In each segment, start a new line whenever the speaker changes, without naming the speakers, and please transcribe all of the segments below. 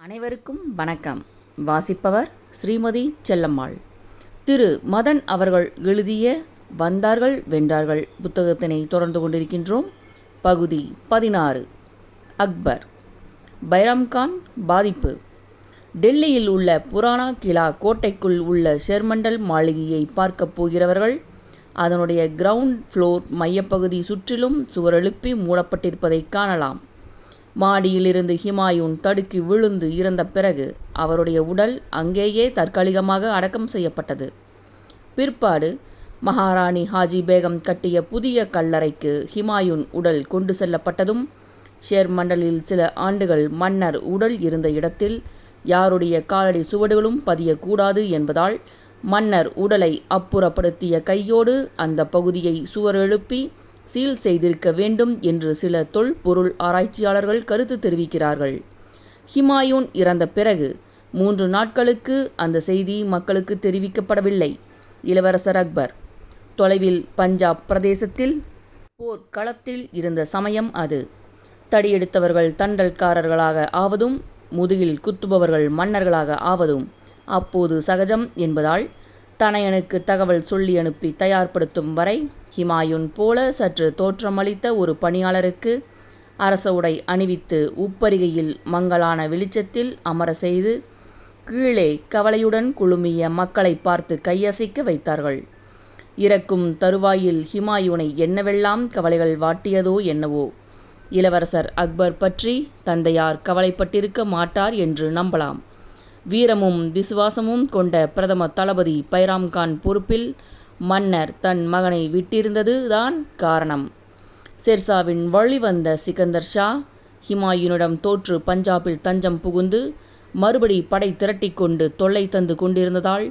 அனைவருக்கும் வணக்கம். வாசிப்பவர் ஸ்ரீமதி செல்லம்மாள். திரு மதன் அவர்கள் எழுதிய வந்தார்கள் வென்றார்கள் புத்தகத்தினை தொடர்ந்து கொண்டிருக்கின்றோம். பகுதி 16. அக்பர். பைராம்கான் பாதிப்பு. டெல்லியில் உள்ள புராணா கிலா கோட்டைக்குள் உள்ள ஷெர்மண்டல் மாளிகையை பார்க்கப் போகிறவர்கள் அதனுடைய கிரவுண்ட் ஃப்ளோர் மையப்பகுதி சுற்றிலும் சுவரெழுப்பி மூடப்பட்டிருப்பதை காணலாம். மாடியிலிருந்து ஹிமாயூன் தடுக்கி விழுந்து இறந்த பிறகு அவருடைய உடல் அங்கேயே தற்காலிகமாக அடக்கம் செய்யப்பட்டது. பிற்பாடு மகாராணி ஹாஜி பேகம் கட்டிய புதிய கல்லறைக்கு ஹிமாயூன் உடல் கொண்டு செல்லப்பட்டதும் ஷேர்மண்டலில் சில ஆண்டுகள் மன்னர் உடல் இருந்த இடத்தில் யாருடைய காலடி சுவடுகளும் பதியக்கூடாது என்பதால் மன்னர் உடலை அப்புறப்படுத்திய கையோடு அந்த பகுதியை சுவர் எழுப்பி சீல் செய்திருக்க வேண்டும் என்று சில தொல்பொருள் ஆராய்ச்சியாளர்கள் கருத்து தெரிவிக்கிறார்கள். ஹிமாயூன் இறந்த பிறகு 3 நாட்களுக்கு அந்த செய்தி மக்களுக்கு தெரிவிக்கப்படவில்லை. இளவரசர் அக்பர் தொலைவில் பஞ்சாப் பிரதேசத்தில் போர்க்களத்தில் இருந்த சமயம் அது. தடியெடுத்தவர்கள் தண்டல்காரர்களாக ஆவதும் முதுகில் குத்துபவர்கள் மன்னர்களாக ஆவதும் அப்போது சகஜம் என்பதால் தனையனுக்கு தகவல் சொல்லி அனுப்பி தயார்படுத்தும் வரை ஹிமாயூன் போல சற்று தோற்றமளித்த ஒரு பணியாளருக்கு அரச உடை அணிவித்து உப்பரிகையில் மங்கலான வெளிச்சத்தில் அமர செய்து கீழே கவலையுடன் குழுமிய மக்களை பார்த்து கையசைக்க வைத்தார்கள். இறக்கும் தருவாயில் ஹிமாயூனை என்னவெல்லாம் கவலைகள் வாட்டியதோ என்னவோ. இளவரசர் அக்பர் பற்றி தந்தையார் கவலைப்பட்டிருக்க மாட்டார் என்று நம்பலாம். வீரமும் விசுவாசமும் கொண்ட பிரதம தளபதி பைராம்கான் பொறுப்பில் மன்னர் தன் மகனை விட்டிருந்தது தான் காரணம். ஷெர்ஷாவின் வழிவந்த சிக்கந்தர் ஷா ஹிமாயூனிடம் தோற்று பஞ்சாபில் தஞ்சம் புகுந்து மறுபடி படை திரட்டிக்கொண்டு தொல்லை தந்து கொண்டிருந்ததால்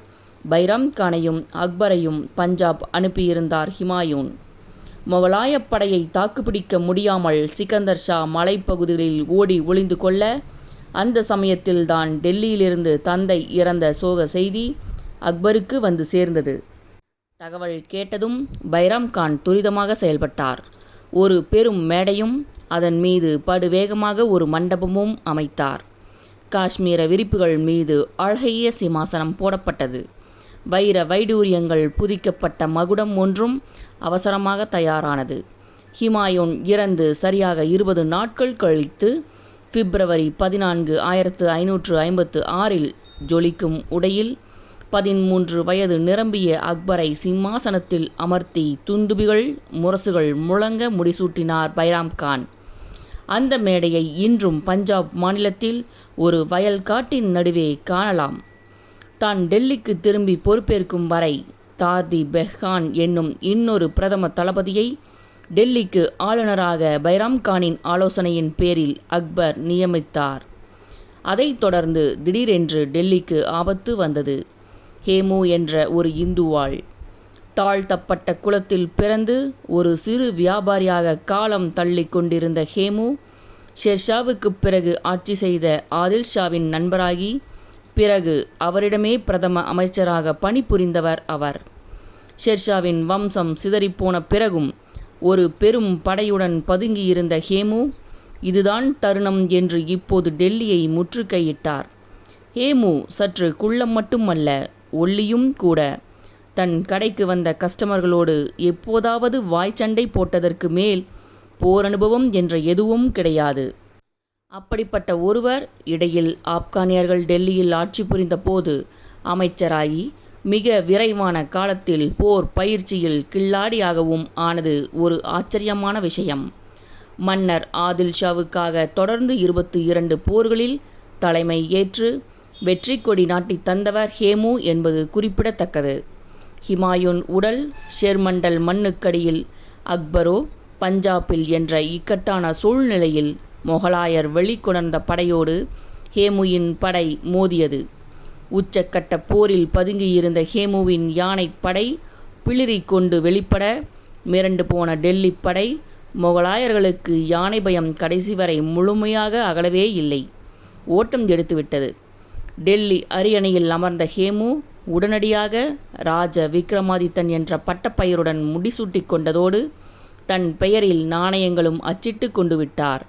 பைராம்கானையும் அக்பரையும் பஞ்சாப் அனுப்பியிருந்தார் ஹிமாயூன். முகலாய படையை தாக்குப்பிடிக்க முடியாமல் சிக்கந்தர் ஷா மலைப்பகுதிகளில் ஓடி ஒளிந்து கொள்ள அந்த சமயத்தில்தான் டெல்லியிலிருந்து தந்தை இறந்த சோக செய்தி அக்பருக்கு வந்து சேர்ந்தது. தகவல் கேட்டதும் பைராம்கான் துரிதமாக செயல்பட்டார். ஒரு பெரும் மேடையும் அதன் மீது படுவேகமாக ஒரு மண்டபமும் அமைத்தார். காஷ்மீர விரிப்புகள் மீது அழகிய சிம்மாசனம் போடப்பட்டது. வைர வைடூரியங்கள் புதிக்கப்பட்ட மகுடம் ஒன்றும் அவசரமாக தயாரானது. ஹிமாயூன் இறந்து சரியாக 20 நாட்கள் கழித்து பிப்ரவரி 14, 1556 ஜொலிக்கும் உடையில் 13 வயது நிரம்பிய அக்பரை சிம்மாசனத்தில் அமர்த்தி துந்துபிகள் முரசுகள் முழங்க முடிசூட்டினார் பைராம்கான். அந்த மேடையை இன்றும் பஞ்சாப் மாநிலத்தில் ஒரு வயல்காட்டின் நடுவே காணலாம். தான் டெல்லிக்கு திரும்பி பொறுப்பேற்கும் வரை தார்தி பெஹ்கான் என்னும் இன்னொரு பிரதம தளபதியை டெல்லிக்கு ஆளுநராக பைராம்கானின் ஆலோசனையின் பேரில் அக்பர் நியமித்தார். அதைத் தொடர்ந்து திடீரென்று டெல்லிக்கு ஆபத்து வந்தது. ஹேமு என்ற ஒரு இந்துவாள் தாழ்த்தப்பட்ட குலத்தில் பிறந்து ஒரு சிறு வியாபாரியாக காலம் தள்ளி கொண்டிருந்த ஹேமு ஷெர்ஷாவுக்கு பிறகு ஆட்சி செய்த ஆதில் ஷாவின் நண்பராகி பிறகு அவரிடமே பிரதம அமைச்சராக பணிபுரிந்தவர் அவர். ஷெர்ஷாவின் வம்சம் சிதறிப்போன பிறகும் ஒரு பெரும் படையுடன் பதுங்கியிருந்த ஹேமு இதுதான் தருணம் என்று இப்போது டெல்லியை முற்றுகையிட்டார். ஹேமு சற்று குள்ளம் மட்டுமல்ல, ஒல்லியும் கூட. தன் கடைக்கு வந்த கஸ்டமர்களோடு எப்போதாவது வாய்ச்சண்டை போட்டதற்கு மேல் போர் அனுபவம் என்ற எதுவும் கிடையாது. அப்படிப்பட்ட ஒருவர் இடையில் ஆப்கானியர்கள் டெல்லியில் ஆட்சி புரிந்த போது அமைச்சராகி மிக விரைவான காலத்தில் போர் பயிற்சியில் கில்லாடியாகவும் ஆனது ஒரு ஆச்சரியமான விஷயம். மன்னர் ஆதில் ஷாவுக்காக தொடர்ந்து 22 போர்களில் தலைமை ஏற்று வெற்றி கொடி நாட்டி தந்தவர் ஹேமு என்பது குறிப்பிடத்தக்கது. ஹிமாயூன் உடல் ஷெர்மண்டல் மண்ணுக்கடியில், அக்பரோ பஞ்சாபில் என்ற இக்கட்டான சூழ்நிலையில் முகலாயர் வெளிக்கொணர்ந்த படையோடு ஹேமுவின் படை மோதியது. உச்சக்கட்ட போரில் பதுங்கியிருந்த ஹேமுவின் யானை படை பிளிரி கொண்டு வெளிப்பட மிரண்டு போன டெல்லி படை முகலாயர்களுக்கு யானை பயம் கடைசி வரை முழுமையாக அகலவே இல்லை, ஓட்டம் எடுத்துவிட்டது. டெல்லி அரியணையில் அமர்ந்த ஹேமு உடனடியாக ராஜ விக்ரமாதித்தன் என்ற பட்டப்பெயருடன் முடிசூட்டி கொண்டதோடு தன் பெயரில் நாணயங்களும் அச்சிட்டு கொண்டு விட்டார்.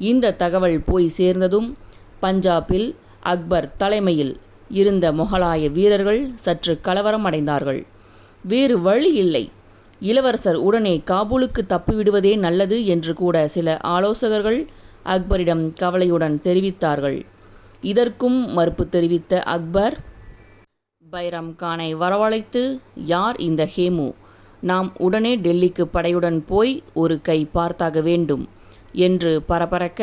இந்த தகவல் போய் சேர்ந்ததும் பஞ்சாபில் அக்பர் தலைமையில் இருந்த முகலாய வீரர்கள் சற்று கலவரம் அடைந்தார்கள். வேறு வழி இல்லை, இளவரசர் உடனே காபூலுக்கு தப்பிவிடுவதே நல்லது என்று கூட சில ஆலோசகர்கள் அக்பரிடம் கவலையுடன் தெரிவித்தார்கள். இதற்கும் மறுப்பு தெரிவித்த அக்பர் பைரம் கானை வரவழைத்து, யார் இந்த ஹேமு? நாம் உடனே டெல்லிக்கு படையுடன் போய் ஒரு கை பார்த்தாக வேண்டும் என்று பரபரக்க,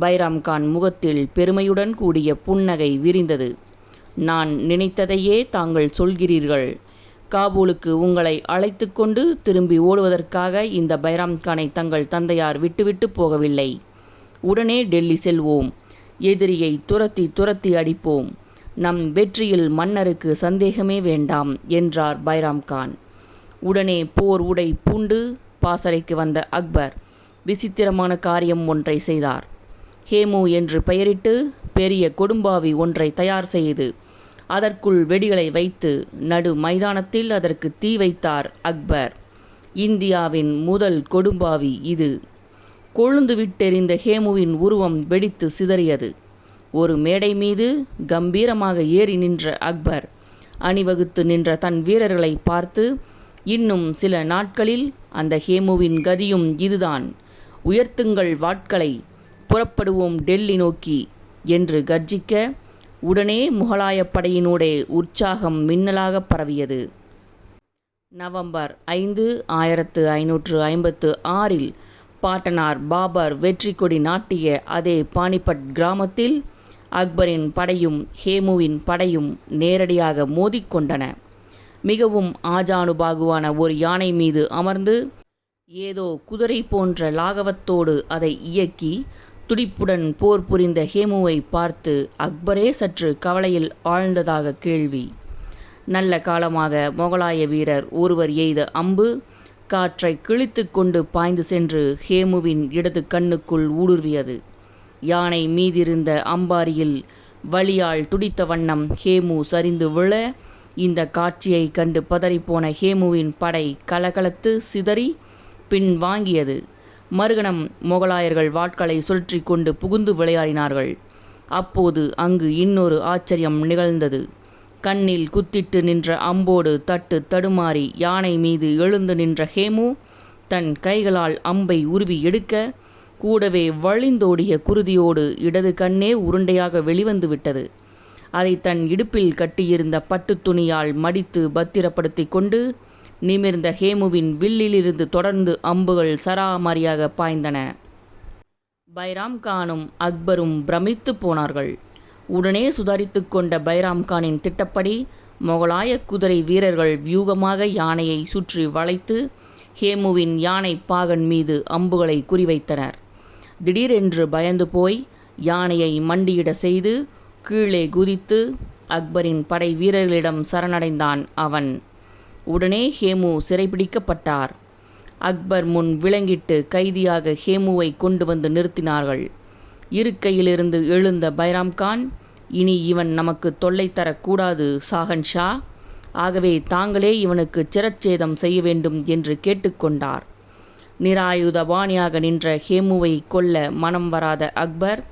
பைரம் கான் முகத்தில் பெருமையுடன் கூடிய புன்னகை விரிந்தது. நான் நினைத்ததையே தாங்கள் சொல்கிறீர்கள். காபூலுக்கு உங்களை அழைத்து கொண்டு திரும்பி ஓடுவதற்காக இந்த பைரம் கானை தங்கள் தந்தையார் விட்டுவிட்டு போகவில்லை. உடனே டெல்லி செல்வோம். எதிரியை துரத்தி துரத்தி அடிப்போம். நம் வெற்றியில் மன்னருக்கு சந்தேகமே வேண்டாம் என்றார் பைரம் கான். உடனே போர் உடை பூண்டு பாசறைக்கு வந்த அக்பர் விசித்திரமான காரியம் ஒன்றை செய்தார். ஹேமு என்று பெயரிட்டு பெரிய கொடும்பாவி ஒன்றை தயார் செய்து அதற்குள் வெடிகளை வைத்து நடு மைதானத்தில் அதற்கு தீ வைத்தார் அக்பர். இந்தியாவின் முதல் கொடும்பாவி இது. கொழுந்து விட்டெறிந்த ஹேமுவின் உருவம் வெடித்து சிதறியது. ஒரு மேடை மீது கம்பீரமாக ஏறி நின்ற அக்பர் அணிவகுத்து நின்ற தன் வீரர்களை பார்த்து, இன்னும் சில நாட்களில் அந்த ஹேமுவின் கதியும் இதுதான். உயர்த்துங்கள் வாட்களை, புறப்படுவோம் டெல்லி நோக்கி என்று கர்ஜிக்க, உடனே முகலாய படையினூடே உற்சாகம் மின்னலாக பரவியது. நவம்பர் 5, 1556 பாட்டனார் பாபர் வெற்றி கொடி நாட்டிய அதே பானிபட் கிராமத்தில் அக்பரின் படையும் ஹேமுவின் படையும் நேரடியாக மோதிக்கொண்டன. மிகவும் ஆஜானுபாகுவான ஒரு யானை மீது அமர்ந்து ஏதோ குதிரை போன்ற லாகவத்தோடு அதை இயக்கி துடிப்புடன் போர் புரிந்த ஹேமுவை பார்த்து அக்பரே சற்று கவலையில் ஆழ்ந்ததாக கேள்வி. நல்ல காலமாக முகலாய வீரர் ஒருவர் எய்த அம்பு காற்றை கிழித்து கொண்டு பாய்ந்து சென்று ஹேமுவின் இடது கண்ணுக்குள் ஊடுருவியது. யானை மீதிருந்த அம்பாரியில் வலியால் துடித்த வண்ணம் ஹேமு சரிந்து விழ, இந்த காட்சியை கண்டு பதறிப்போன ஹேமுவின் படை கலகலத்து சிதறி பின் வாங்கியது. மறுகணம் முகலாயர்கள் வாட்களை சுழற்றி கொண்டு புகுந்து விளையாடினார்கள். அப்போது அங்கு இன்னொரு ஆச்சரியம் நிகழ்ந்தது. கண்ணில் குத்திட்டு நின்ற அம்போடு தட்டு தடுமாறி யானை மீது எழுந்து நின்ற ஹேமு தன் கைகளால் அம்பை உருவி எடுக்க, கூடவே வழிந்தோடிய குருதியோடு இடது கண்ணே உருண்டையாக வெளிவந்து விட்டது. அதை தன் இடுப்பில் கட்டியிருந்த பட்டு துணியால் மடித்து பத்திரப்படுத்தி கொண்டு நிமிர்ந்த ஹேமுவின் வில்லிலிருந்து தொடர்ந்து அம்புகள் சராமாரியாக பாய்ந்தன. பைரம் கானும் அக்பரும் பிரமித்து போனார்கள். உடனே சுதாரித்து கொண்ட பைரம் கானின் திட்டப்படி முகலாய குதிரை வீரர்கள் வியூகமாக யானையை சுற்றி வளைத்து ஹேமுவின் யானை பாகன் மீது அம்புகளை குறிவைத்தனர். திடீரென்று பயந்து போய் யானையை மண்டியிட செய்து கீழே குதித்து அக்பரின் படை வீரர்களிடம் சரணடைந்தான் அவன். உடனே ஹேமு சிறைபிடிக்கப்பட்டார். அக்பர் முன் விலங்கிட்டு கைதியாக ஹேமுவை கொண்டு வந்து நிறுத்தினார்கள். இருக்கையிலிருந்து எழுந்த பைரம் கான், இனி இவன் நமக்கு தொல்லை தரக்கூடாது ஷாஹன்ஷா, ஆகவே தாங்களே இவனுக்கு சிரச்சேதம் செய்ய வேண்டும் என்று கேட்டுக்கொண்டார். நிராயுதபாணியாக நின்ற ஹேமுவை கொல்ல மனம் வராத அக்பர்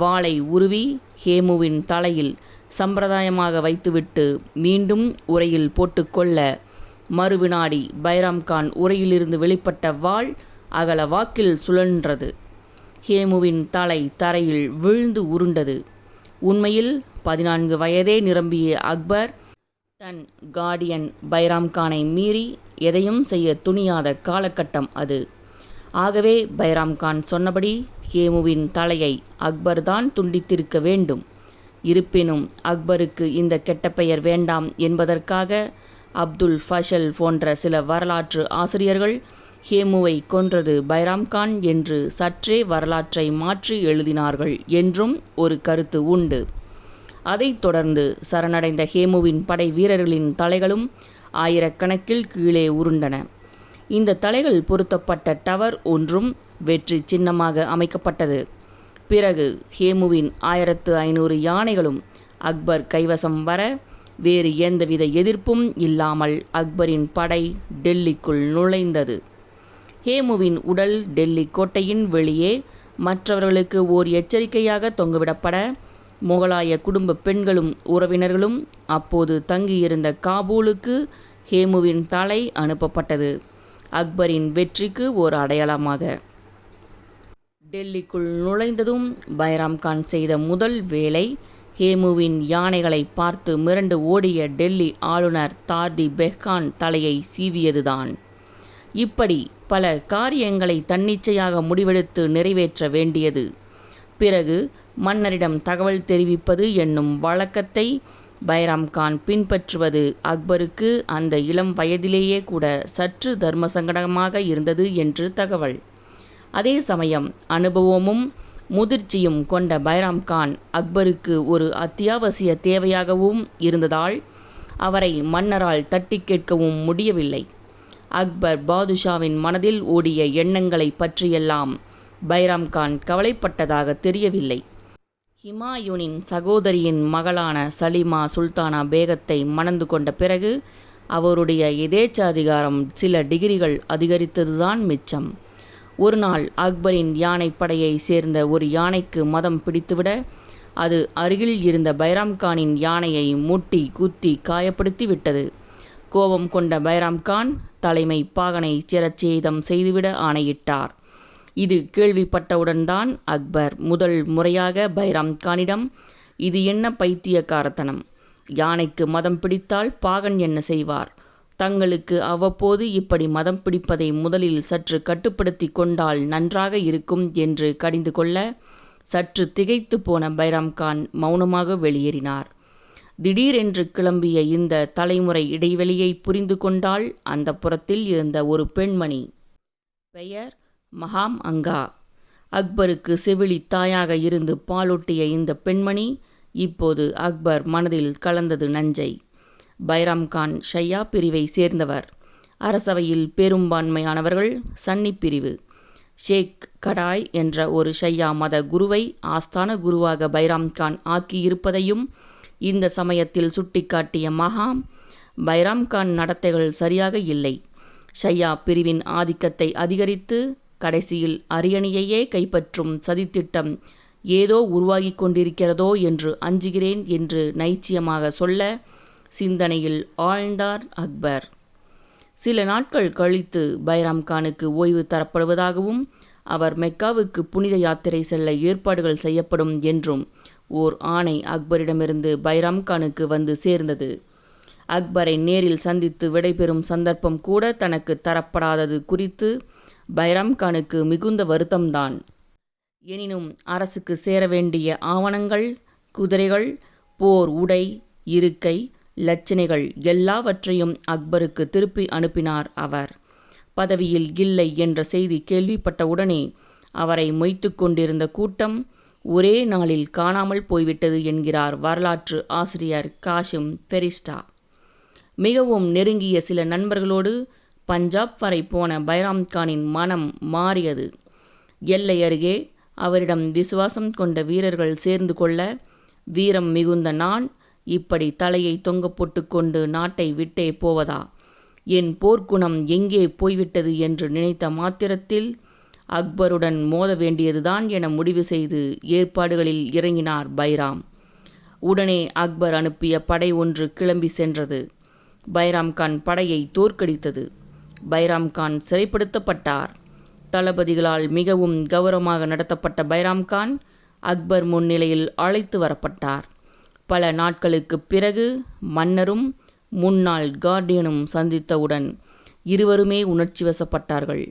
வாளை உருவி ஹேமுவின் தலையில் சம்பிரதாயமாக வைத்துவிட்டு மீண்டும் உரையில் போட்டுக்கொள்ள, மறுவினாடி பைரம் கான் உரையிலிருந்து வெளிப்பட்ட வாள் அகல வாக்கில் சுழன்றது. ஹேமுவின் தலை தரையில் விழுந்து உருண்டது. உண்மையில் 14 வயதே நிரம்பிய அக்பர் தன் கார்டியன் பைரம் கானை மீறி எதையும் செய்ய துணியாத காலகட்டம் அது. ஆகவே பைரம் கான் சொன்னபடி ஹேமுவின் தலையை அக்பர் தான் துண்டித்திருக்க வேண்டும். இருப்பினும் அக்பருக்கு இந்த கெட்ட பெயர் வேண்டாம் என்பதற்காக அப்துல் ஃபஷல் போன்ற சில வரலாற்று ஆசிரியர்கள் ஹேமுவை கொன்றது பைரம் கான் என்று சற்றே வரலாற்றை மாற்றி எழுதினார்கள் என்றும் ஒரு கருத்து உண்டு. அதைத் தொடர்ந்து சரணடைந்த ஹேமுவின் படை வீரர்களின் தலைகளும் ஆயிரக்கணக்கில் கீழே உருண்டன. இந்த தலைகள் பொருத்தப்பட்ட டவர் ஒன்றும் வெற்றி சின்னமாக அமைக்கப்பட்டது. பிறகு ஹேமுவின் 1500 யானைகளும் அக்பர் கைவசம் வர, வேறு எந்தவித எதிர்ப்பும் இல்லாமல் அக்பரின் படை டெல்லிக்குள் நுழைந்தது. ஹேமுவின் உடல் டெல்லி கோட்டையின் வெளியே மற்றவர்களுக்கு ஓர் எச்சரிக்கையாக தொங்கவிடப்பட முகலாய குடும்ப பெண்களும் உறவினர்களும் அப்போது தங்கியிருந்த காபூலுக்கு ஹேமுவின் தலை அனுப்பப்பட்டது. அக்பரின் வெற்றிக்கு ஓர் அடையாளமாக. டெல்லிக்குள் நுழைந்ததும் பைராம் கான் செய்த முதல் வேலை ஹேமுவின் யானைகளை பார்த்து மிரண்டு ஓடிய டெல்லி ஆளுநர் தார்தி பெஹ்கான் தலையை சீவியதுதான். இப்படி பல காரியங்களை தன்னிச்சையாக முடிவெடுத்து நிறைவேற்ற வேண்டியது. பிறகு மன்னரிடம் தகவல் தெரிவிப்பது என்னும் வழக்கத்தை பைராம் கான் பின்பற்றுவது அக்பருக்கு அந்த இளம் வயதிலேயே கூட சற்று தர்ம சங்கடமாக இருந்தது என்று தகவல். அதே சமயம் அனுபவமும் முதிர்ச்சியும் கொண்ட பைராம் கான் அக்பருக்கு ஒரு அத்தியாவசிய தேவையாகவும் இருந்ததால் அவரை மன்னரால் தட்டி கேட்கவும் முடியவில்லை. அக்பர் பாதுஷாவின் மனதில் ஓடிய எண்ணங்களை பற்றியெல்லாம் பைராம் கான் கவலைப்பட்டதாக தெரியவில்லை. ஹுமாயூனின் சகோதரியின் மகளான சலீமா சுல்தானா பேகத்தை மணந்து கொண்ட பிறகு அவருடைய எதேச்சாதிகாரம் சில டிகிரிகள் அதிகரித்ததுதான் மிச்சம். ஒரு நாள் அக்பரின் யானைப்படையை சேர்ந்த ஒரு யானைக்கு மதம் பிடித்துவிட அது அருகில் இருந்த பைராம் கானின் யானையை முட்டி குத்தி காயப்படுத்தி விட்டது. கோபம் கொண்ட பைராம் கான் தலைமை பாகனை சிரச்சேதம் செய்துவிட ஆணையிட்டார். இது கேள்விப்பட்டவுடன் தான் அக்பர் முதல் முறையாக பைராம் கானிடம், இது என்ன பைத்தியக்காரத்தனம், யானைக்கு மதம் பிடித்தால் பாகன் என்ன செய்வார், தங்களுக்கு அவ்வப்போது இப்படி மதம் பிடிப்பதை முதலில் சற்று கட்டுப்படுத்தி கொண்டால் நன்றாக இருக்கும் என்று கடிந்து கொள்ள சற்று திகைத்து போன பைராம் கான் மௌனமாக வெளியேறினார். திடீரென்று கிளம்பிய இந்த தலைமுறை இடைவெளியை புரிந்து கொண்டால் அந்த புறத்தில் இருந்த ஒரு பெண்மணி. பெயர் மகாம் அங்கா. அக்பருக்கு செவிலி தாயாக இருந்து பாலூட்டிய இந்த பெண்மணி இப்போது அக்பர் மனதில் கலந்தது நஞ்சை. பைராம் கான் ஷையா பிரிவை சேர்ந்தவர். அரசவையில் பெரும்பான்மையானவர்கள் சன்னி பிரிவு. ஷேக் கடாய் என்ற ஒரு ஷையா மத குருவை ஆஸ்தான குருவாக பைராம் கான் ஆக்கியிருப்பதையும் இந்த சமயத்தில் சுட்டிக்காட்டிய மகாம், பைராம் கான் நடத்தைகள் சரியாக இல்லை, ஷையா பிரிவின் ஆதிக்கத்தை அதிகரித்து கடைசியில் அரியணையையே கைப்பற்றும் சதித்திட்டம் ஏதோ உருவாகி கொண்டிருக்கிறதோ என்று அஞ்சுகிறேன் என்று நைச்சியமாக சொல்ல சிந்தனையில் ஆழ்ந்தார் அக்பர். சில நாட்கள் கழித்து பைராம் கானுக்கு ஓய்வு தரப்படுவதாகவும் அவர் மெக்காவுக்கு புனித யாத்திரை செல்ல ஏற்பாடுகள் செய்யப்படும் என்றும் ஓர் ஆணை அக்பரிடமிருந்து பைராம் கானுக்கு வந்து சேர்ந்தது. அக்பரை நேரில் சந்தித்து விடைபெறும் சந்தர்ப்பம் கூட தனக்கு தரப்படாதது குறித்து பைராம் கானுக்கு மிகுந்த வருத்தம்தான். எனினும் அரசுக்கு சேர வேண்டிய ஆவணங்கள், குதிரைகள், போர் உடை, இருக்கை, லட்சணைகள் எல்லாவற்றையும் அக்பருக்கு திருப்பி அனுப்பினார் அவர். பதவியில் இல்லை என்ற செய்தி கேள்விப்பட்டவுடனே அவரை மொய்த்து கொண்டிருந்த கூட்டம் ஒரே நாளில் காணாமல் போய்விட்டது என்கிறார் வரலாற்று ஆசிரியர் காசிம் ஃபெரிஸ்டா. மிகவும் நெருங்கிய சில நண்பர்களோடு பஞ்சாப் வரை போன பைராம் கானின் மனம் மாறியது. எல்லை அருகே அவரிடம் விசுவாசம் கொண்ட வீரர்கள் சேர்ந்து கொள்ள, வீரம் மிகுந்த நான் இப்படி தலையை தொங்க போட்டு கொண்டு நாட்டை விட்டே போவதா, என் போர்க்குணம் எங்கே போய்விட்டது என்று நினைத்த மாத்திரத்தில் அக்பருடன் மோத வேண்டியதுதான் என முடிவு செய்து ஏற்பாடுகளில் இறங்கினார் பைராம். உடனே அக்பர் அனுப்பிய படை ஒன்று கிளம்பி சென்றது. பைராம் கான் படையை தோற்கடித்தது. பைராம் கான் சிறைப்படுத்தப்பட்டார். தளபதிகளால் மிகவும் கௌரவமாக நடத்தப்பட்ட பைராம் கான் அக்பர் முன்னிலையில் அழைத்து வரப்பட்டார். பல நாட்களுக்குப் பிறகு மன்னரும் முன்னாள் கார்டியனும் சந்தித்தவுடன் இருவருமே உணர்ச்சி வசப்பட்டார்கள்.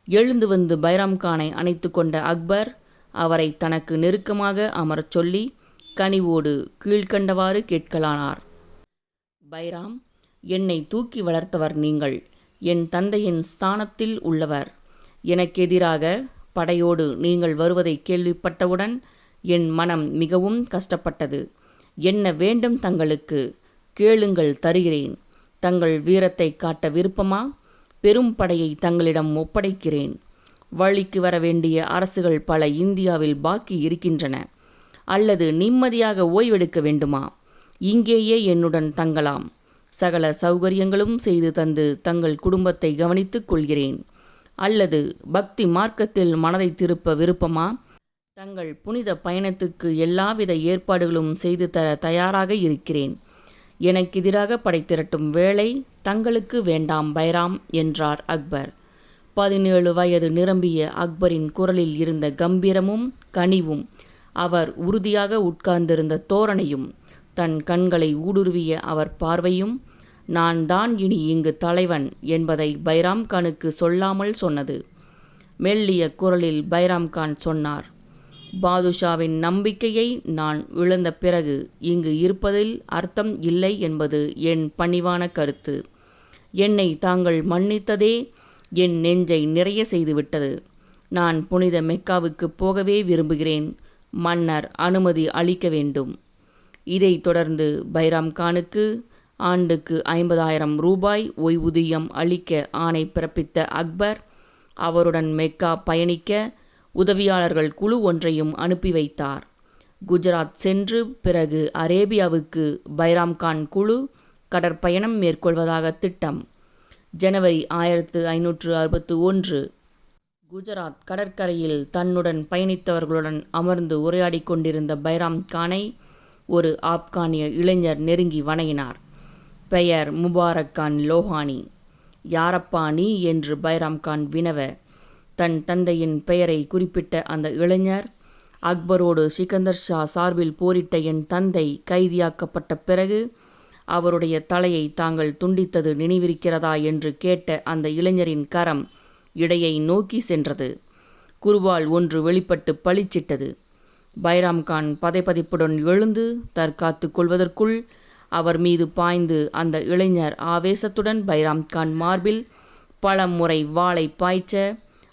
எழுந்து வந்து பைராம் கானை அணைத்து கொண்ட அக்பர் அவரை தனக்கு நெருக்கமாக அமரச் சொல்லி கனிவோடு கீழ்க்கண்டவாறு கேட்கலானார். பைராம், என்னை தூக்கி வளர்த்தவர் நீங்கள். என் தந்தையின் ஸ்தானத்தில் உள்ளவர். எனக்கெதிராக படையோடு நீங்கள் வருவதை கேள்விப்பட்டவுடன் என் மனம் மிகவும் கஷ்டப்பட்டது. என்ன வேண்டும் தங்களுக்கு? கேளுங்கள், தருகிறேன். தங்கள் வீரத்தை காட்ட விருப்பமா? பெரும் படையை தங்களிடம் ஒப்படைக்கிறேன். வழிக்கு வர வேண்டிய அரசுகள் பல இந்தியாவில் பாக்கி இருக்கின்றன. அல்லது நிம்மதியாக ஓய்வெடுக்க வேண்டுமா? இங்கேயே என்னுடன் தங்கலாம். சகல சௌகரியங்களும் செய்து தந்து தங்கள் குடும்பத்தை கவனித்துக் கொள்கிறேன். அல்லது பக்தி மார்க்கத்தில் மனதை திருப்ப விருப்பமா? தங்கள் புனித பயணத்துக்கு எல்லாவித ஏற்பாடுகளும் செய்து தர தயாராக இருக்கிறேன். எனக்கெதிராக படை திரட்டும் வேளை தங்களுக்கு வேண்டாம் பைராம் என்றார் அக்பர். 17 வயது நிரம்பிய அக்பரின் குரலில் இருந்த கம்பீரமும் கனிவும், அவர் உறுதியாக உட்கார்ந்திருந்த தோரணையும், தன் கண்களை ஊடுருவிய அவர் பார்வையும் நான் தான் இனி இங்கு தலைவன் என்பதை பைராம் கானுக்கு சொல்லாமல் சொன்னது. மெல்லிய குரலில் பைராம் கான் சொன்னார், பாதுஷாவின் நம்பிக்கையை நான் இழந்த பிறகு இங்கு இருப்பதில் அர்த்தம் இல்லை என்பது என் பணிவான கருத்து. என்னை தாங்கள் மன்னித்ததே என் நெஞ்சை நிறைய செய்துவிட்டது. நான் புனித மெக்காவுக்கு போகவே விரும்புகிறேன். மன்னர் அனுமதி அளிக்க வேண்டும். இதைத் தொடர்ந்து பைராம் கானுக்கு ஆண்டுக்கு 50,000 ரூபாய் ஓய்வூதியம் அளிக்க ஆணை பிறப்பித்த அக்பர், அவருடன் மெக்கா பயணிக்க உதவியாளர்கள் குழு ஒன்றையும் அனுப்பி வைத்தார். குஜராத் சென்று பிறகு அரேபியாவுக்கு பைராம் கான் குழு கடற்பயணம் மேற்கொள்வதாக திட்டம். ஜனவரி 1561. குஜராத் கடற்கரையில் தன்னுடன் பயணித்தவர்களுடன் அமர்ந்து உரையாடிக் கொண்டிருந்த பைராம் கானை ஒரு ஆப்கானிய இளைஞர் நெருங்கி வணங்கினார். பெயர் முபாரக் கான் லோஹானி. யாரப்பா நீ என்று பைராம் கான் வினவ, தன் தந்தையின் பெயரை குறிப்பிட்ட அந்த இளைஞர், அக்பரோடு சிக்கந்தர் ஷா சார்பில் போரிட்ட என் தந்தை கைதியாக்கப்பட்ட பிறகு அவருடைய தலையை தாங்கள் துண்டித்தது நினைவிருக்கிறதா என்று கேட்ட அந்த இளைஞரின் கரம் இடையை நோக்கி சென்றது. குருவால் ஒன்று வெளிப்பட்டு பளிச்சிட்டது. பைராம் கான் பதைபதைப்புடன் எழுந்து தற்காத்து கொள்வதற்குள் அவர் மீது பாய்ந்து அந்த இளைஞர் ஆவேசத்துடன் பைராம் கான் மார்பில் பல முறை வாளை பாய்ச்ச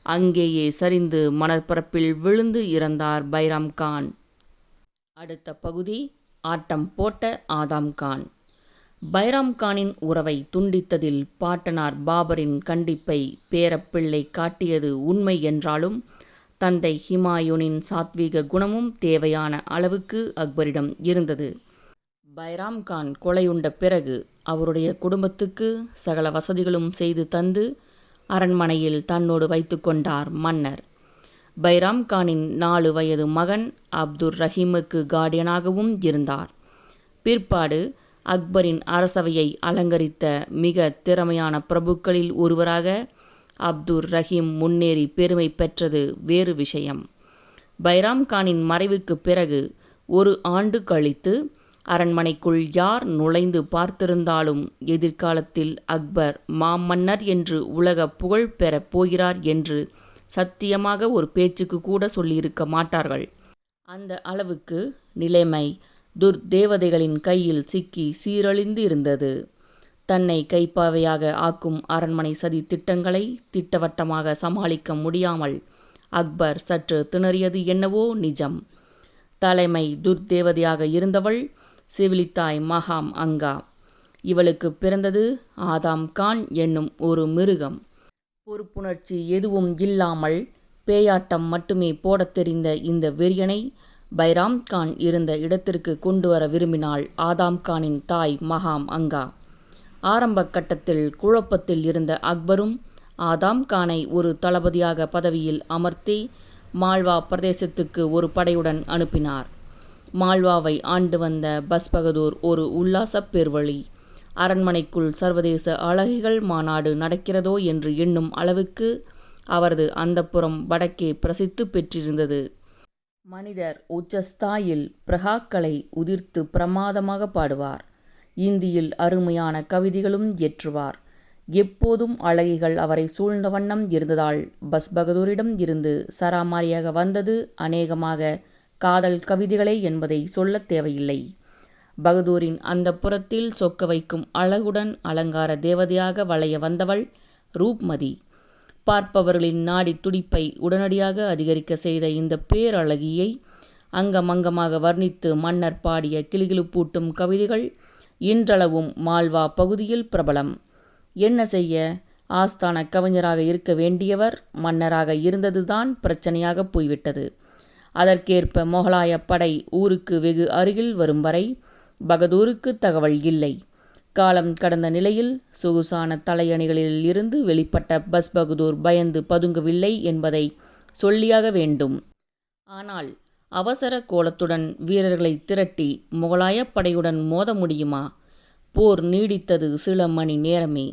அங்கேயே சரிந்து மணற்பரப்பில் விழுந்து இறந்தார் பைராம் கான். அடுத்த பகுதி, ஆட்டம் போட்ட ஆதாம் கான். பைராம் கானின் உறவை துண்டித்ததில் பாட்டனார் பாபரின் கண்டிப்பை பேரப்பிள்ளை காட்டியது உண்மை என்றாலும் தந்தை ஹிமாயூனின் சாத்வீக குணமும் தேவையான அளவுக்கு அக்பரிடம் இருந்தது. பைராம் கான் கொலையுண்ட பிறகு அவருடைய குடும்பத்துக்கு சகல வசதிகளும் செய்து தந்து அரண்மனையில் தன்னோடு வைத்து கொண்டார் மன்னர். பைராம் கானின் 4 வயது மகன் அப்துர் ரஹீமுக்கு கார்டியனாகவும் இருந்தார். பிற்பாடு அக்பரின் அரசவையை அலங்கரித்த மிக திறமையான பிரபுக்களில் ஒருவராக அப்துர் ரஹீம் முன்னேறி பெருமை பெற்றது வேறு விஷயம். பைராம் கானின் மறைவுக்கு பிறகு 1 ஆண்டு கழித்து அரண்மனைக்குள் யார் நுழைந்து பார்த்திருந்தாலும் எதிர்காலத்தில் அக்பர் மாமன்னர் என்று உலக புகழ் பெறப் போகிறார் என்று சத்தியமாக ஒரு பேச்சுக்கு கூட சொல்லியிருக்க மாட்டார்கள். அந்த அளவுக்கு நிலைமை துர்தேவதைகளின் கையில் சிக்கி சீரழிந்து இருந்தது. தன்னை கைப்பாவையாக ஆக்கும் அரண்மனை சதி திட்டங்களை திட்டவட்டமாக சமாளிக்க முடியாமல் அக்பர் சற்று திணறியது என்னவோ நிஜம். தலைமை துர்தேவதையாக இருந்தவள் சிவிலித்தாய் மகாம் அங்கா. இவளுக்கு பிறந்தது ஆதாம் கான் என்னும் ஒரு மிருகம். பொறுப்புணர்ச்சி எதுவும் இல்லாமல் பேயாட்டம் மட்டுமே போடத் தெரிந்த இந்த வெறியனை பைராம் கான் இருந்த இடத்திற்கு கொண்டு வர விரும்பினாள் ஆதாம் கானின் தாய் மகாம் அங்கா. ஆரம்ப கட்டத்தில் குழப்பத்தில் இருந்த அக்பரும் ஆதாம் கானை ஒரு தளபதியாக பதவியில் அமர்த்தி மால்வா பிரதேசத்துக்கு ஒரு படையுடன் அனுப்பினார். மால்வாவை ஆண்டு வந்த பஸ்பகதூர் ஒரு உல்லாசப் பெருவழி. அரண்மனைக்குள் சர்வதேச அழகிகள் மாநாடு நடக்கிறதோ என்று எண்ணும் அளவுக்கு அவரது அந்தப்புறம் வடக்கே பிரசித்து பெற்றிருந்தது. மனிதர் உச்சஸ்தாயில் பிரகாக்களை உதிர்த்து பிரமாதமாக பாடுவார். இந்தியில் அருமையான கவிதைகளும் இயற்றுவார். எப்போதும் அழகிகள் அவரை சூழ்ந்த வண்ணம் இருந்ததால் பஸ்பகதூரிடம் இருந்து சராமாரியாக வந்தது அநேகமாக காதல் கவிதைகளே என்பதை சொல்லத் தேவையில்லை. பகதூரின் அந்த புறத்தில் சொக்க வைக்கும் அழகுடன் அலங்கார தேவதையாக வளைய வந்தவள் ரூப்மதி. பார்ப்பவர்களின் நாடி துடிப்பை உடனடியாக அதிகரிக்க செய்த இந்த பேரழகியை அங்கமங்கமாக வர்ணித்து மன்னர் பாடிய கிளுகிளுப்பூட்டும் கவிதைகள் இன்றளவும் மால்வா பகுதியில் பிரபலம். என்ன செய்ய, ஆஸ்தான கவிஞராக இருக்க வேண்டியவர் மன்னராக இருந்ததுதான் பிரச்சனையாக போய்விட்டது. அதற்கேற்ப மொகலாய படை ஊருக்கு வெகு அருகில் வரும் வரை பகதூருக்கு தகவல் இல்லை. காலம் கடந்த நிலையில் சொகுசான தலையணிகளில் இருந்து வெளிப்பட்ட பஸ்பகதூர் பயந்து பதுங்கவில்லை என்பதை சொல்லியாக வேண்டும். ஆனால் அவசர கோலத்துடன் வீரர்களை திரட்டி முகலாயப் படையுடன் மோத முடியுமா? போர் நீடித்தது சில மணி நேரமே.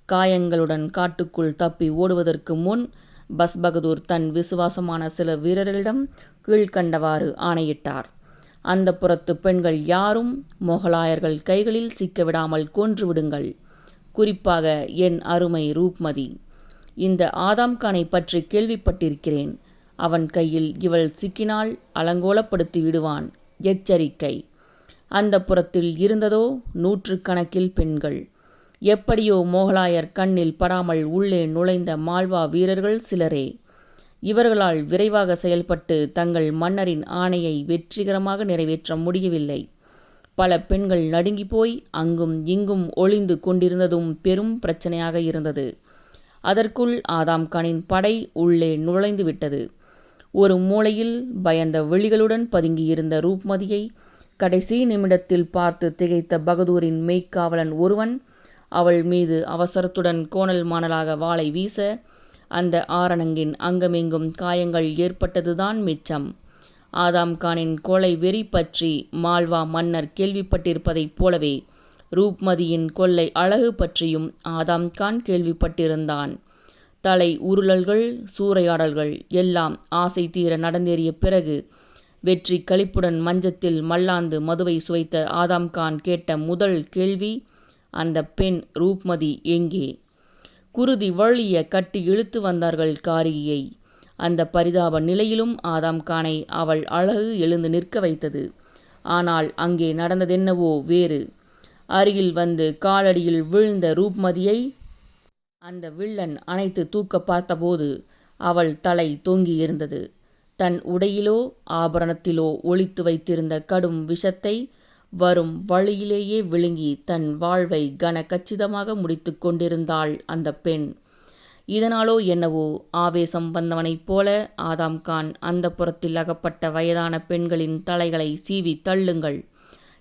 காயங்களுடன் காட்டுக்குள் தப்பி ஓடுவதற்கு முன் பஸ்பகதூர் தன் விசுவாசமான சில வீரர்களிடம் கீழ்க்கண்டவாறு ஆணையிட்டார். அந்த புறத்து பெண்கள் யாரும் முகலாயர்கள் கைகளில் சிக்கவிடாமல் கொன்றுவிடுங்கள். குறிப்பாக என் அருமை ரூப்மதி. இந்த ஆதாம்கானை பற்றி கேள்விப்பட்டிருக்கிறேன். அவன் கையில் இவள் சிக்கினால் அலங்கோலப்படுத்தி விடுவான். எச்சரிக்கை. அந்த புறத்தில் இருந்ததோ 100 பெண்கள். எப்படியோ மொகலாயர் கண்ணில் படாமல் உள்ளே நுழைந்த மால்வா வீரர்கள் சிலரே. இவர்களால் விரைவாக செயல்பட்டு தங்கள் மன்னரின் ஆணையை வெற்றிகரமாக நிறைவேற்ற முடியவில்லை. பல பெண்கள் நடுங்கி போய் அங்கும் இங்கும் ஒளிந்து கொண்டிருந்ததும் பெரும் பிரச்சனையாக இருந்தது. அதற்குள் ஆதாம்கானின் படை உள்ளே நுழைந்து விட்டது. ஒரு மூலையில் பயந்த விழிகளுடன் பதுங்கியிருந்த ரூப்மதியை கடைசி நிமிடத்தில் பார்த்து திகைத்த பகதூரின் மெய்க்காவலன் ஒருவன் அவள் மீது அவசரத்துடன் கோணல் மாணலாக வாளை வீச அந்த ஆரணங்கின் அங்கமெங்கும் காயங்கள் ஏற்பட்டதுதான் மிச்சம். ஆதாம்கானின் கொலை வெறி பற்றி மால்வா மன்னர் கேள்விப்பட்டிருப்பதைப் போலவே ரூப்மதியின் கொள்ளை அழகு பற்றியும் ஆதாம்கான் கேள்விப்பட்டிருந்தான். தலை உருளல்கள், சூறையாடல்கள் எல்லாம் ஆசை தீர நடந்தேறிய பிறகு வெற்றி களிப்புடன் மஞ்சத்தில் மல்லாந்து மதுவை சுவைத்த ஆதாம்கான் கேட்ட முதல் கேள்வி, அந்த பெண் ரூப்மதி எங்கே? குருதி வழிய கட்டி இழுத்து வந்தார்கள் காரியை. அந்த பரிதாப நிலையிலும் ஆதாம்கானை அவள் அழகு எழுந்து நிற்க வைத்தது. ஆனால் அங்கே நடந்ததென்னவோ வேறு. அருகில் வந்து காலடியில் வீழ்ந்த ரூப்மதியை அந்த வில்லன் அணைத்து தூக்க பார்த்தபோது அவள் தலை தொங்கியிருந்தது. தன் உடையிலோ ஆபரணத்திலோ ஒளித்து வைத்திருந்த கடும் விஷத்தை வரும் வழியிலேயே விழுங்கி தன் வாழ்வை கன கச்சிதமாக முடித்து கொண்டிருந்தாள் அந்த பெண். இதனாலோ என்னவோ ஆவேசம் வந்தவனைப் போல ஆதாம்கான் அந்த புறத்தில் அகப்பட்ட வயதான பெண்களின் தலைகளை சீவி தள்ளுங்கள்,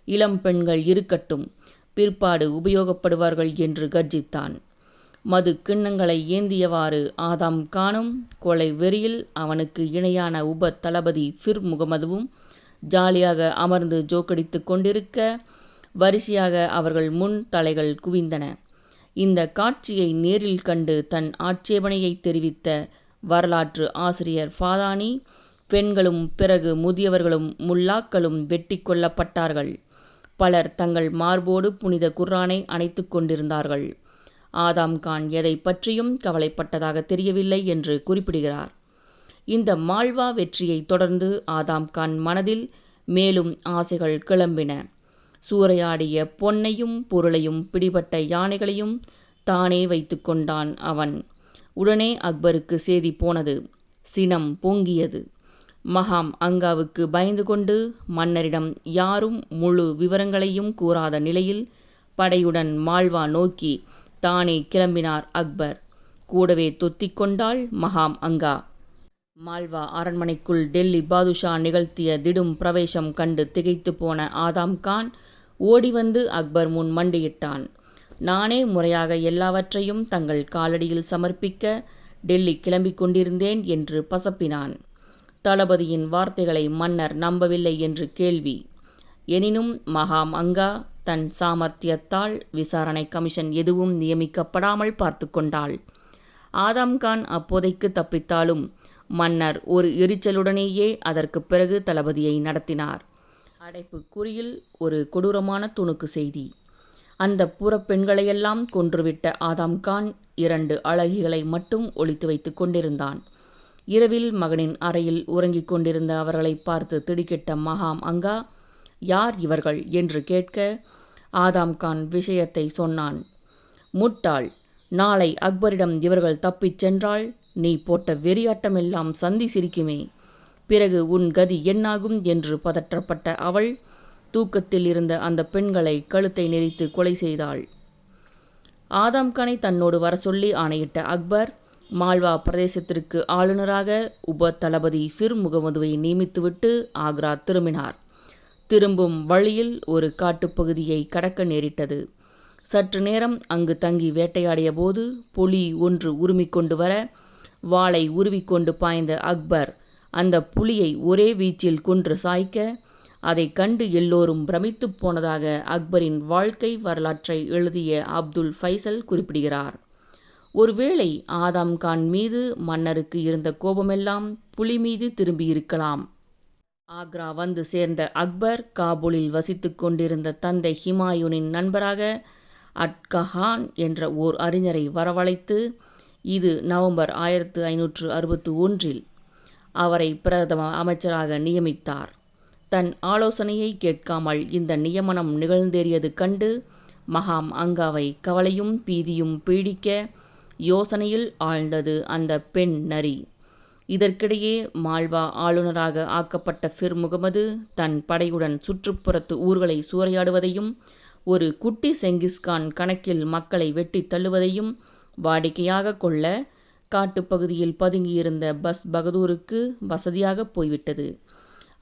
இளம் பெண்கள் இருக்கட்டும், பிற்பாடு உபயோகப்படுவார்கள் என்று கர்ஜித்தான். மது கிண்ணங்களை ஏந்தியவாறு ஆதாம்கானும் கொலை வெறியில் அவனுக்கு இணையான உப தளபதி ஃபிர் முகமதுவும் ஜாலியாக அமர்ந்து ஜோக்கடித்து கொண்டிருக்க வரிசையாக அவர்கள் முன் தலைகள் குவிந்தன. இந்த காட்சியை நேரில் கண்டு தன் ஆட்சேபனையை தெரிவித்த வரலாற்று ஆசிரியர் ஃபாதானி, பெண்களும் பிறகு முதியவர்களும் முல்லாக்களும் வெட்டி கொல்லப்பட்டார்கள். பலர் தங்கள் மார்போடு புனித குர்ஆனை அணைத்து கொண்டிருந்தார்கள். ஆதாம்கான் எதை பற்றியும் கவலைப்பட்டதாக தெரியவில்லை என்று குறிப்பிடுகிறார். இந்த மால்வா வெற்றியை தொடர்ந்து ஆதாம்கான் மனதில் மேலும் ஆசைகள் கிளம்பின. சூறையாடிய பொன்னையும் பொருளையும் பிடிபட்ட யானைகளையும் தானே வைத்து கொண்டான் அவன். உடனே அக்பருக்கு செய்தி போனது. சினம் பொங்கியது. மகாம் அங்காவுக்கு பயந்து கொண்டு மன்னரிடம் யாரும் முழு விவரங்களையும் கூறாத நிலையில் படையுடன் மால்வா நோக்கி தானே கிளம்பினார் அக்பர். கூடவே தொத்திக்கொண்டாள் மகாம் அங்கா. மால்வா அரண்மனைக்குள் டெல்லி பாதுஷா நிகழ்த்திய திடும் பிரவேசம் கண்டு திகைத்து போன ஆதாம்கான் ஓடி வந்து அக்பர் முன் மண்டியிட்டான். நானே முறையாக எல்லாவற்றையும் தங்கள் காலடியில் சமர்ப்பிக்க டெல்லி கிளம்பிக் கொண்டிருந்தேன் என்று பசப்பினான். தளபதியின் வார்த்தைகளை மன்னர் நம்பவில்லை என்று கேள்வி. எனினும் மகாம் அங்கா தன் சாமர்த்தியத்தால் விசாரணை கமிஷன் எதுவும் நியமிக்கப்படாமல் பார்த்து கொண்டாள். ஆதாம்கான் அப்போதைக்கு தப்பித்தாலும் மன்னர் ஒரு எரிச்சலுடனேயே அதற்கு பிறகு தளபதியை நடத்தினார். அடைப்பு குறியில் ஒரு கொடூரமான துணுக்கு செய்தி. அந்த புறப்பெண்களையெல்லாம் கொன்றுவிட்ட ஆதாம்கான் 2 அழகிகளை மட்டும் ஒளித்து வைத்து கொண்டிருந்தான். இரவில் மகனின் அறையில் உறங்கிக் கொண்டிருந்த அவர்களை பார்த்து திடுக்கிட்ட மகாம் அங்கா, யார் இவர்கள் என்று கேட்க ஆதாம்கான் விஷயத்தை சொன்னான். முட்டாள், நாளை அக்பரிடம் இவர்கள் தப்பிச் சென்றால் நீ போட்ட வெறியாட்டமெல்லாம் சந்தி சிரிக்குமே, பிறகு உன் கதி என்னாகும் என்று பதற்றப்பட்ட அவள் தூக்கத்தில் இருந்த அந்த பெண்களை கழுத்தை நெரித்து கொலை செய்தாள். ஆதாம்கானை தன்னோடு வர சொல்லி ஆணையிட்ட அக்பர் மால்வா பிரதேசத்திற்கு ஆளுநராக உப தளபதி ஃபிர் முகமதுவை நியமித்துவிட்டு ஆக்ரா திரும்பினார். திரும்பும் வழியில் ஒரு காட்டுப்பகுதியை கடக்க நேரிட்டது. சற்று நேரம் அங்கு தங்கி வேட்டையாடிய போது புலி ஒன்று உருமிக்கொண்டு வர வாளை உருவிக்கொண்டு பாய்ந்த அக்பர் அந்த புலியை ஒரே வீச்சில் கொன்று சாய்க்க அதைக் கண்டு எல்லோரும் பிரமித்துப் போனதாக அக்பரின் வாழ்க்கை வரலாற்றை எழுதிய அப்துல் ஃபைசல் குறிப்பிடுகிறார். ஒருவேளை ஆதம் கான் மீது மன்னருக்கு இருந்த கோபமெல்லாம் புலி மீது திரும்பியிருக்கலாம். ஆக்ரா வந்து சேர்ந்த அக்பர் காபூலில் வசித்துக் கொண்டிருந்த தந்தை ஹிமாயூனின் நண்பராக அட்கஹான் என்ற ஓர் அறிஞரை வரவழைத்து, இது நவம்பர் 1561 அவரை பிரதம அமைச்சராக நியமித்தார். தன் ஆலோசனையை கேட்காமல் இந்த நியமனம் நிகழ்ந்தேறியது கண்டு மகாம் அங்காவை கவலையும் பீதியும் பீடிக்க யோசனையில் ஆழ்ந்தது அந்த பெண் நரி. இதற்கிடையே மால்வா ஆளுநராக ஆக்கப்பட்ட ஃபிர் முகமது தன் படையுடன் சுற்றுப்புறத்து ஊர்களை சூறையாடுவதையும் ஒரு குட்டி செங்கிஸ்கான் கணக்கில் மக்களை வெட்டி தள்ளுவதையும் வாடிக்கையாக கொள்ள காட்டுப்பகுதியில் பதுங்கியிருந்த பஸ் பகதூருக்கு வசதியாக போய்விட்டது.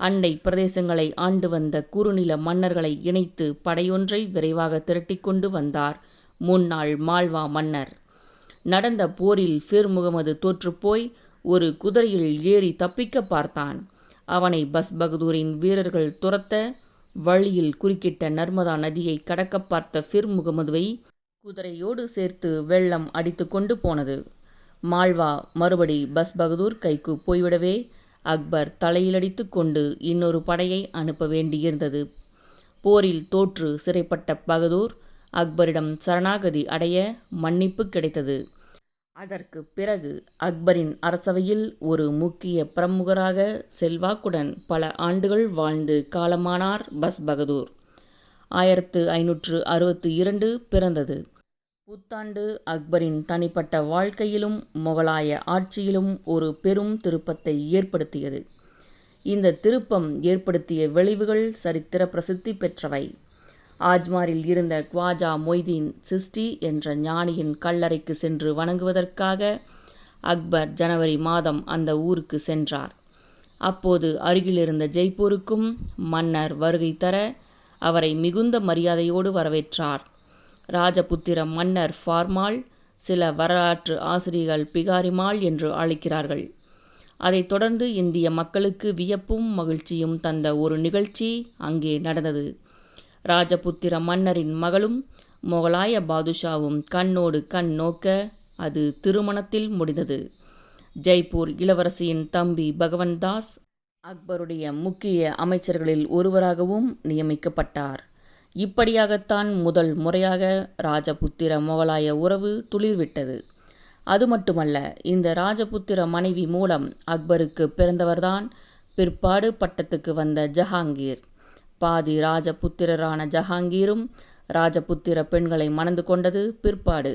அண்டை பிரதேசங்களை ஆண்டு வந்த குறுநில மன்னர்களை இணைத்து படையொன்றை விரைவாக திரட்டிக்கொண்டு வந்தார் முன்னாள் மால்வா மன்னர். நடந்த போரில் ஃபிர் முகமது தோற்றுப்போய் ஒரு குதிரையில் ஏறி தப்பிக்க பார்த்தான். அவனை பஸ் பகதூரின் வீரர்கள் துரத்த வழியில் குறுக்கிட்ட நர்மதா நதியை கடக்க பார்த்த ஃபிர் முகமதுவை குதிரையோடு சேர்த்து வெள்ளம் அடித்து கொண்டு போனது. மால்வா மறுபடி பஸ் பகதூர் கைக்கு போய்விடவே அக்பர் தலையிலடித்து கொண்டு இன்னொரு படையை அனுப்ப வேண்டியிருந்தது. போரில் தோற்று சிறைப்பட்ட பகதூர் அக்பரிடம் சரணாகதி அடைய மன்னிப்பு கிடைத்தது. அதற்கு பிறகு அக்பரின் அரசவையில் ஒரு முக்கிய பிரமுகராக செல்வாக்குடன் பல ஆண்டுகள் வாழ்ந்து காலமானார் பஸ் பகதூர். 1562 பிறந்தது. புத்தாண்டு அக்பரின் தனிப்பட்ட வாழ்க்கையிலும் முகலாய ஆட்சியிலும் ஒரு பெரும் திருப்பத்தை ஏற்படுத்தியது. இந்த திருப்பம் ஏற்படுத்திய விளைவுகள் சரித்திர பிரசித்தி பெற்றவை. ஆஜ்மாரில் இருந்த க்வாஜா மொய்தீன் சிஸ்டி என்ற ஞானியின் கல்லறைக்கு சென்று வணங்குவதற்காக அக்பர் ஜனவரி மாதம் அந்த ஊருக்கு சென்றார். அப்போது அருகிலிருந்த ஜெய்ப்பூருக்கும் மன்னர் வருகை தர அவரை மிகுந்த மரியாதையோடு வரவேற்றார். ராஜபுத்திர மன்னர் ஃபார்மால், சில வரலாற்று ஆசிரியர்கள் பிகாரிமால் என்று அழைக்கிறார்கள். அதைத் தொடர்ந்து இந்திய மக்களுக்கு வியப்பும் மகிழ்ச்சியும் தந்த ஒரு நிகழ்ச்சி அங்கே நடந்தது. ராஜபுத்திர மன்னரின் மகளும் முகலாய பாதுஷாவும் கண்ணோடு கண் நோக்க அது திருமணத்தில் முடிந்தது. ஜெய்ப்பூர் இளவரசியின் தம்பி பகவன்தாஸ் அக்பருடைய முக்கிய அமைச்சர்களில் ஒருவராகவும் நியமிக்கப்பட்டார். இப்படியாகத்தான் முதல் முறையாக ராஜபுத்திர முகலாய உறவு துளிர்விட்டது. அது மட்டுமல்ல, இந்த ராஜபுத்திர மனைவி மூலம் அக்பருக்கு பிறந்தவர்தான் பிற்பாடு பட்டத்துக்கு வந்த ஜஹாங்கீர். பாதி ராஜபுத்திரரான ஜஹாங்கீரும் ராஜபுத்திர பெண்களை மணந்து கொண்டது பிற்பாடு.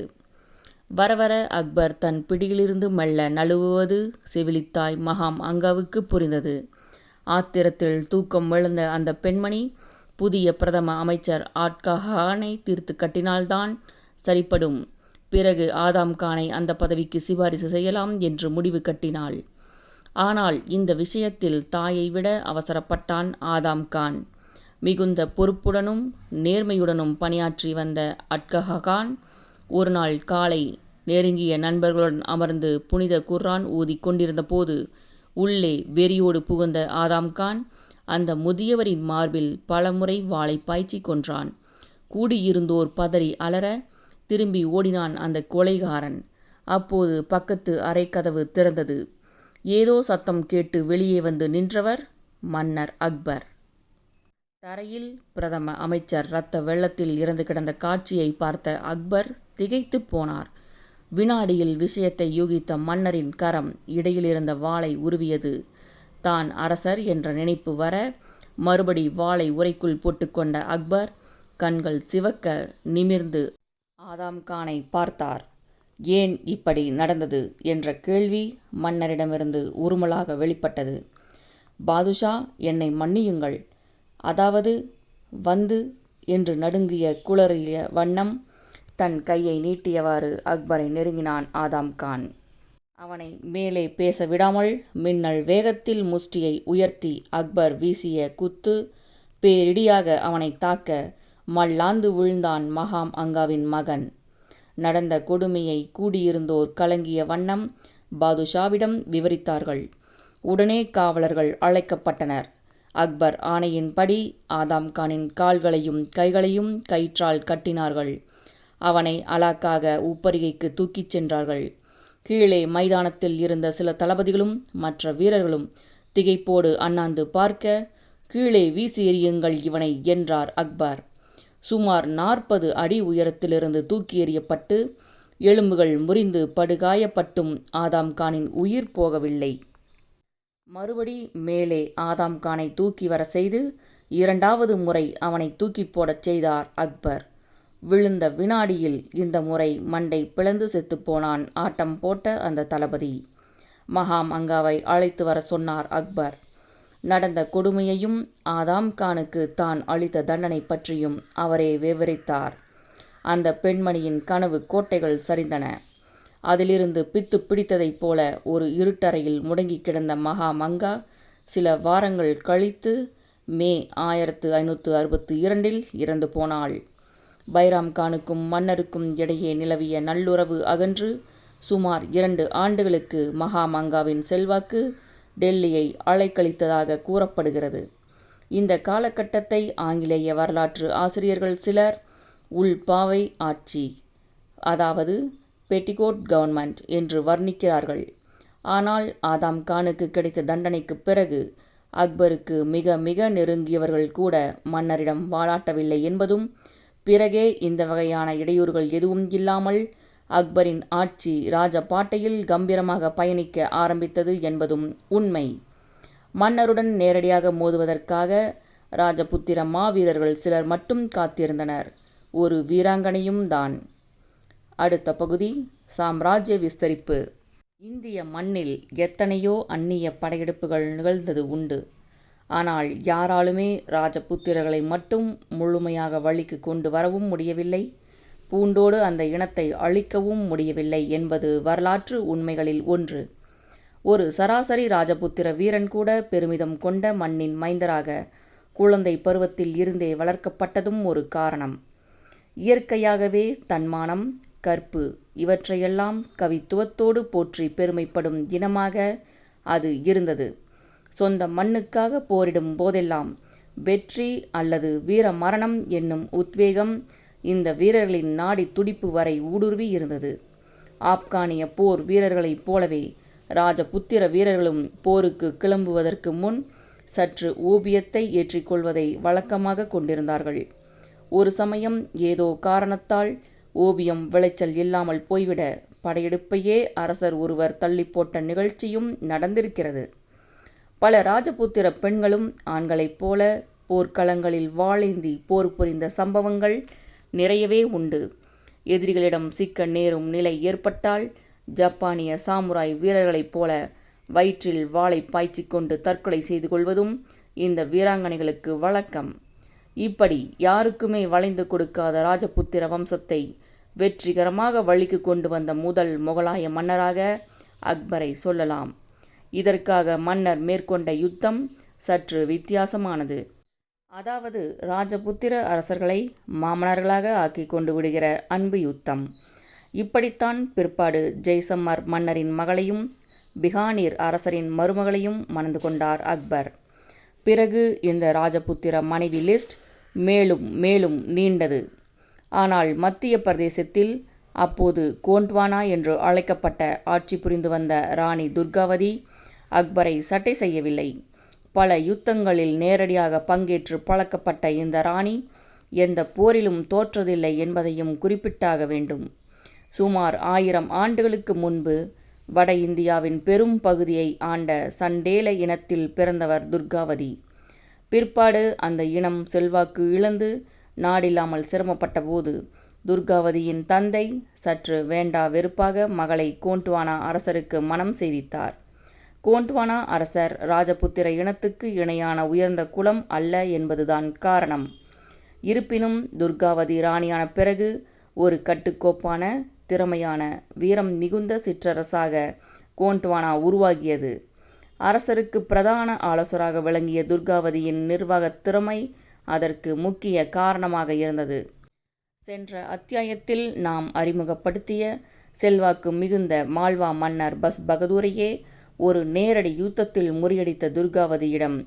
வரவர அக்பர் தன் பிடியிலிருந்து மெல்ல நழுவுவது செவிலித்தாய் மகாம் அங்காவுக்கு புரிந்தது. ஆத்திரத்தில் தூக்கம் இழந்த அந்த பெண்மணி புதிய பிரதம அமைச்சர் ஆட்கஹானை தீர்த்து கட்டினால்தான் சரிப்படும், பிறகு ஆதம் கானை அந்த பதவிக்கு சிபாரிசு செய்யலாம் என்று முடிவு கட்டினாள். ஆனால் இந்த விஷயத்தில் தாயை விட அவசரப்பட்டான் ஆதம் கான். மிகுந்த பொறுப்புடனும் நேர்மையுடனும் பணியாற்றி வந்த அட்கஹான் ஒரு நாள் காலை நெருங்கிய நண்பர்களுடன் அமர்ந்து புனித குர்ஆன் ஊதிக் கொண்டிருந்த போது உள்ளே வெறியோடு புகுந்த ஆதம் கான் அந்த முதியவரின் மார்பில் பலமுறை வாளை பாய்ச்சி கொன்றான். கூடியிருந்தோர் பதறி அலற திரும்பி ஓடினான் அந்த கொலைகாரன். அப்போது பக்கத்து அறைக்கதவு திறந்தது. ஏதோ சத்தம் கேட்டு வெளியே வந்து நின்றவர் மன்னர் அக்பர். தரையில் பிரதம அமைச்சர் இரத்த வெள்ளத்தில் இறந்து கிடந்த காட்சியை பார்த்த அக்பர் திகைத்து போனார். வினாடியில் விஷயத்தை யூகித்த மன்னரின் கரம் இடையிலிருந்த வாளை உருவியது. தான் அரசர் என்ற நினைப்பு வர மறுபடி வாளை உறைக்குள் போட்டுக்கொண்ட அக்பர் கண்கள் சிவக்க நிமிர்ந்து ஆதம் கானை பார்த்தார். ஏன் இப்படி நடந்தது என்ற கேள்வி மன்னரிடமிருந்து உருமலாக வெளிப்பட்டது. பாதுஷா, என்னை மன்னியுங்கள். அதாவது வந்து என்று நடுங்கிய குளறிய வண்ணம் தன் கையை நீட்டியவாறு அக்பரை நெருங்கினான் ஆதம் கான். அவனை மேலே பேச விடாமல் மின்னல் வேகத்தில் முஷ்டியை உயர்த்தி அக்பர் வீசிய குத்து பேரிடியாக அவனை தாக்க மல்லாந்து விழுந்தான் மகாம் அங்காவின் மகன். நடந்த கொடுமையை கூடியிருந்தோர் கலங்கிய வண்ணம் பாதுஷாவிடம் விவரித்தார்கள். உடனே காவலர்கள் அழைக்கப்பட்டனர். அக்பர் ஆணையின்படி ஆதாம் கானின் கால்களையும் கைகளையும் கயிற்றால் கட்டினார்கள். அவனை அலாக்காக உப்பரிகைக்கு தூக்கிச் சென்றார்கள். கீழே மைதானத்தில் இருந்த சில தளபதிகளும் மற்ற வீரர்களும் திகைப்போடு அண்ணாந்து பார்க்க, கீழே வீசி எறியுங்கள் இவனை என்றார் அக்பர். சுமார் 40 அடி உயரத்திலிருந்து தூக்கி எறியப்பட்டு எலும்புகள் முறிந்து படுகாயப்பட்டும் ஆதாம் கானின் உயிர் போகவில்லை. மறுபடி மேலே ஆதாம் கானை தூக்கி வர செய்து 2வது முறை அவனை தூக்கி போடச் செய்தார் அக்பர். விழுந்த வினாடியில் இந்த முறை மண்டை பிளந்து செத்துப்போனான் ஆட்டம் போட்ட அந்த தளபதி. மகாம் அங்காவை அழைத்து வர சொன்னார் அக்பர். நடந்த கொடுமையையும் ஆதாம் கானுக்கு தான் அளித்த தண்டனை பற்றியும் அவரே விவரித்தார். அந்த பெண்மணியின் கனவு கோட்டைகள் சரிந்தன. அதிலிருந்து பித்து பிடித்ததைப் போல ஒரு இருட்டறையில் முடங்கி கிடந்த மகாம் அங்கா சில வாரங்கள் கழித்து மே 1562 இறந்து போனாள். பைராம் கானுக்கும் மன்னருக்கும் இடையே நிலவிய நல்லுறவு அகன்று சுமார் 2 ஆண்டுகளுக்கு மகாம் அங்காவின் செல்வாக்கு டெல்லியை அலைக்கழித்ததாக கூறப்படுகிறது. இந்த காலகட்டத்தை ஆங்கிலேய வரலாற்று ஆசிரியர்கள் சிலர் உள்பாவை ஆட்சி, அதாவது பெட்டிகோட் கவர்மெண்ட் என்று வர்ணிக்கிறார்கள். ஆனால் ஆதாம் கானுக்கு கிடைத்த தண்டனைக்கு பிறகு அக்பருக்கு மிக மிக நெருங்கியவர்கள் கூட மன்னரிடம் வாலாட்டவில்லை என்பதும், பிறகே இந்த வகையான இடையூறுகள் எதுவும் இல்லாமல் அக்பரின் ஆட்சி ராஜபாட்டையில் கம்பீரமாக பயணிக்க ஆரம்பித்தது என்பதும் உண்மை. மன்னருடன் நேரடியாக மோதுவதற்காக ராஜபுத்திர மாவீரர்கள் சிலர் மட்டும் காத்திருந்தனர். ஒரு வீராங்கனையும் தான். அடுத்த பகுதி சாம்ராஜ்ய விஸ்தரிப்பு. இந்திய மண்ணில் எத்தனையோ அந்நிய படையெடுப்புகள் நிகழ்ந்தது உண்டு. ஆனால் யாராலுமே ராஜபுத்திரர்களை மட்டும் முழுமையாக வழிக்கு கொண்டு வரவும் முடியவில்லை, பூண்டோடு அந்த இனத்தை அழிக்கவும் முடியவில்லை என்பது வரலாற்று உண்மைகளில் ஒன்று. ஒரு சராசரி ராஜபுத்திர வீரன் கூட பெருமிதம் கொண்ட மண்ணின் மைந்தராக குழந்தை பருவத்தில் இருந்தே வளர்க்கப்பட்டதும் ஒரு காரணம். இயற்கையாகவே தன்மானம், கற்பு இவற்றையெல்லாம் கவித்துவத்தோடு போற்றி பெருமைப்படும் இனமாக அது இருந்தது. சொந்த மண்ணுக்காக போரிடும் போதெல்லாம் வெற்றி அல்லது வீர மரணம் என்னும் உத்வேகம் இந்த வீரர்களின் நாடி துடிப்பு வரை ஊடுருவி இருந்தது. ஆப்கானிய போர் வீரர்களைப் போலவே ராஜபுத்திர வீரர்களும் போருக்கு கிளம்புவதற்கு முன் சற்று ஓபியத்தை ஏற்றிக்கொள்வதை வழக்கமாக கொண்டிருந்தார்கள். ஒரு சமயம் ஏதோ காரணத்தால் ஓபியம் விளைச்சல் இல்லாமல் போய்விட படையெடுப்பையே அரசர் ஒருவர் தள்ளி போட்ட நிகழ்ச்சியும் நடந்திருக்கிறது. பல ராஜபுத்திர பெண்களும் ஆண்களைப் போல போர்க்களங்களில் வாளேந்தி போர் புரிந்த சம்பவங்கள் நிறையவே உண்டு. எதிரிகளிடம் சிக்க நேரும் நிலை ஏற்பட்டால் ஜப்பானிய சாமுராய் வீரர்களைப் போல வயிற்றில் வாளை பாய்ச்சிக்கொண்டு தற்கொலை செய்து கொள்வதும் இந்த வீராங்கனைகளுக்கு வழக்கம். இப்படி யாருக்குமே வளைந்து கொடுக்காத ராஜபுத்திர வம்சத்தை வெற்றிகரமாக வழிக்கு கொண்டு வந்த முதல் முகலாய மன்னராக அக்பரை சொல்லலாம். இதற்காக மன்னர் மேற்கொண்ட யுத்தம் சற்று வித்தியாசமானது. அதாவது ராஜபுத்திர அரசர்களை மாமன்னர்களாக ஆக்கி கொண்டு விடுகிற அன்பு யுத்தம். இப்படித்தான் பிற்பாடு ஜெய்சம்மர் மன்னரின் மகளையும் பிகானீர் அரசரின் மருமகளையும் மணந்து கொண்டார் அக்பர். பிறகு இந்த ராஜபுத்திர மனைவி லிஸ்ட் மேலும் மேலும் நீண்டது. ஆனால் மத்திய பிரதேசத்தில் அப்போது கோண்ட்வானா என்று அழைக்கப்பட்ட ஆட்சி புரிந்து வந்த ராணி துர்காவதி அக்பரை சட்டை செய்யவில்லை. பல யுத்தங்களில் நேரடியாக பங்கேற்று பழக்கப்பட்ட இந்த ராணி எந்த போரிலும் தோற்றதில்லை என்பதையும் குறிப்பிட்டாக வேண்டும். சுமார் 1000 ஆண்டுகளுக்கு முன்பு வட இந்தியாவின் பெரும் பகுதியை ஆண்ட சண்டேல இனத்தில் பிறந்தவர் துர்காவதி. பிற்பாடு அந்த இனம் செல்வாக்கு இழந்து நாடில்லாமல் சிரமப்பட்ட போது துர்காவதியின் தந்தை சற்று வேண்டா வெறுப்பாக மகளை கோண்ட்வானா அரசருக்கு மணம் செய்வித்தார். கோண்ட்வானா அரசர் ராஜபுத்திர இனத்துக்கு இணையான உயர்ந்த குலம் அல்ல என்பதுதான் காரணம். இருப்பினும் துர்காவதி ராணியான பிறகு ஒரு கட்டுக்கோப்பான, திறமையான, வீரம் மிகுந்த சிற்றரசாக கோண்ட்வானா உருவாகியது. அரசருக்கு பிரதான ஆலோசகராக விளங்கிய துர்காவதியின் நிர்வாகத் திறமை அதற்கு முக்கிய காரணமாக இருந்தது. சென்ற அத்தியாயத்தில் நாம் அறிமுகப்படுத்திய செல்வாக்கு மிகுந்த மால்வா மன்னர் பஸ் பகதூரையே ஒரு நேரடி யுத்தத்தில் முறியடித்த துர்காவதியிடம்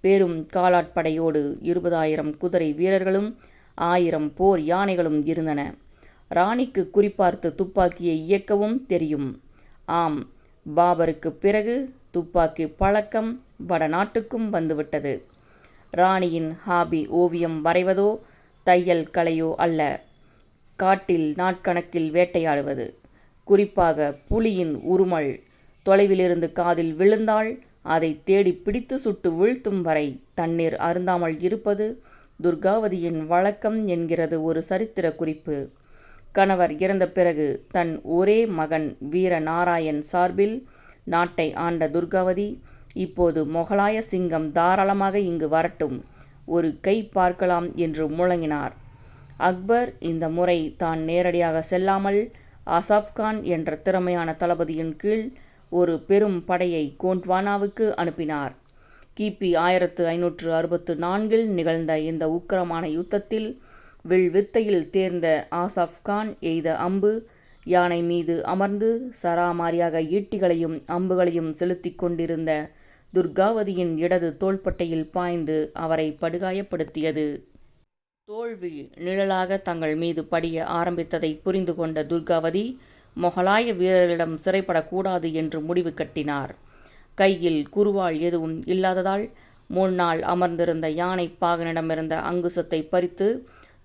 பெரும் காலாட்படையோடு 20,000 குதிரை வீரர்களும் 1000 போர் யானைகளும் இருந்தன. ராணிக்கு குறிப்பார்த்து துப்பாக்கியை இயக்கவும் தெரியும். ஆம், பாபருக்கு பிறகு துப்பாக்கி பழக்கம் வடநாட்டுக்கும் வந்துவிட்டது. ராணியின் ஹாபி ஓவியம் வரைவதோ தையல் கலையோ அல்ல, காட்டில் நாட்கணக்கில் வேட்டையாடுவது. குறிப்பாக புலியின் உருமல் தொலைவிலிருந்து காதில் விழுந்தால் அதை தேடி பிடித்து சுட்டு வீழ்த்தும் வரை தண்ணீர் அருந்தாமல் இருப்பது துர்காவதியின் வழக்கம் என்கிறது ஒரு சரித்திர குறிப்பு. கணவர் இறந்த பிறகு தன் ஒரே மகன் வீர நாராயண் சார்பில் நாட்டை ஆண்ட துர்காவதி இப்போது மொகலாய சிங்கம் தாராளமாக இங்கு வரட்டும், ஒரு கை பார்க்கலாம் என்று முழங்கினார். அக்பர் இந்த முறை தான் நேரடியாக செல்லாமல் ஆசாப்கான் என்ற திறமையான தளபதியின் கீழ் ஒரு பெரும் படையை கோண்ட்வானாவுக்கு அனுப்பினார். கிபி 1564 நிகழ்ந்த இந்த உக்கிரமான யுத்தத்தில் வில்வித்தையில் தேர்ந்த ஆசாப்கான் எய்த அம்பு யானை மீது அமர்ந்து சராமாரியாக ஈட்டிகளையும் அம்புகளையும் செலுத்தி கொண்டிருந்த துர்காவதியின் இடது தோள்பட்டையில் பாய்ந்து அவரை படுகாயப்படுத்தியது. தோல்வி நிழலாக தங்கள் மீது படிய ஆரம்பித்ததை புரிந்து கொண்ட துர்காவதி மொகலாய வீரர்களிடம் சிறைப்படக்கூடாது என்று முடிவு கட்டினார். கையில் குருவாள் எதுவும் இல்லாததால் முன்னால் அமர்ந்திருந்த யானை பாகனிடமிருந்த அங்குசத்தை பறித்து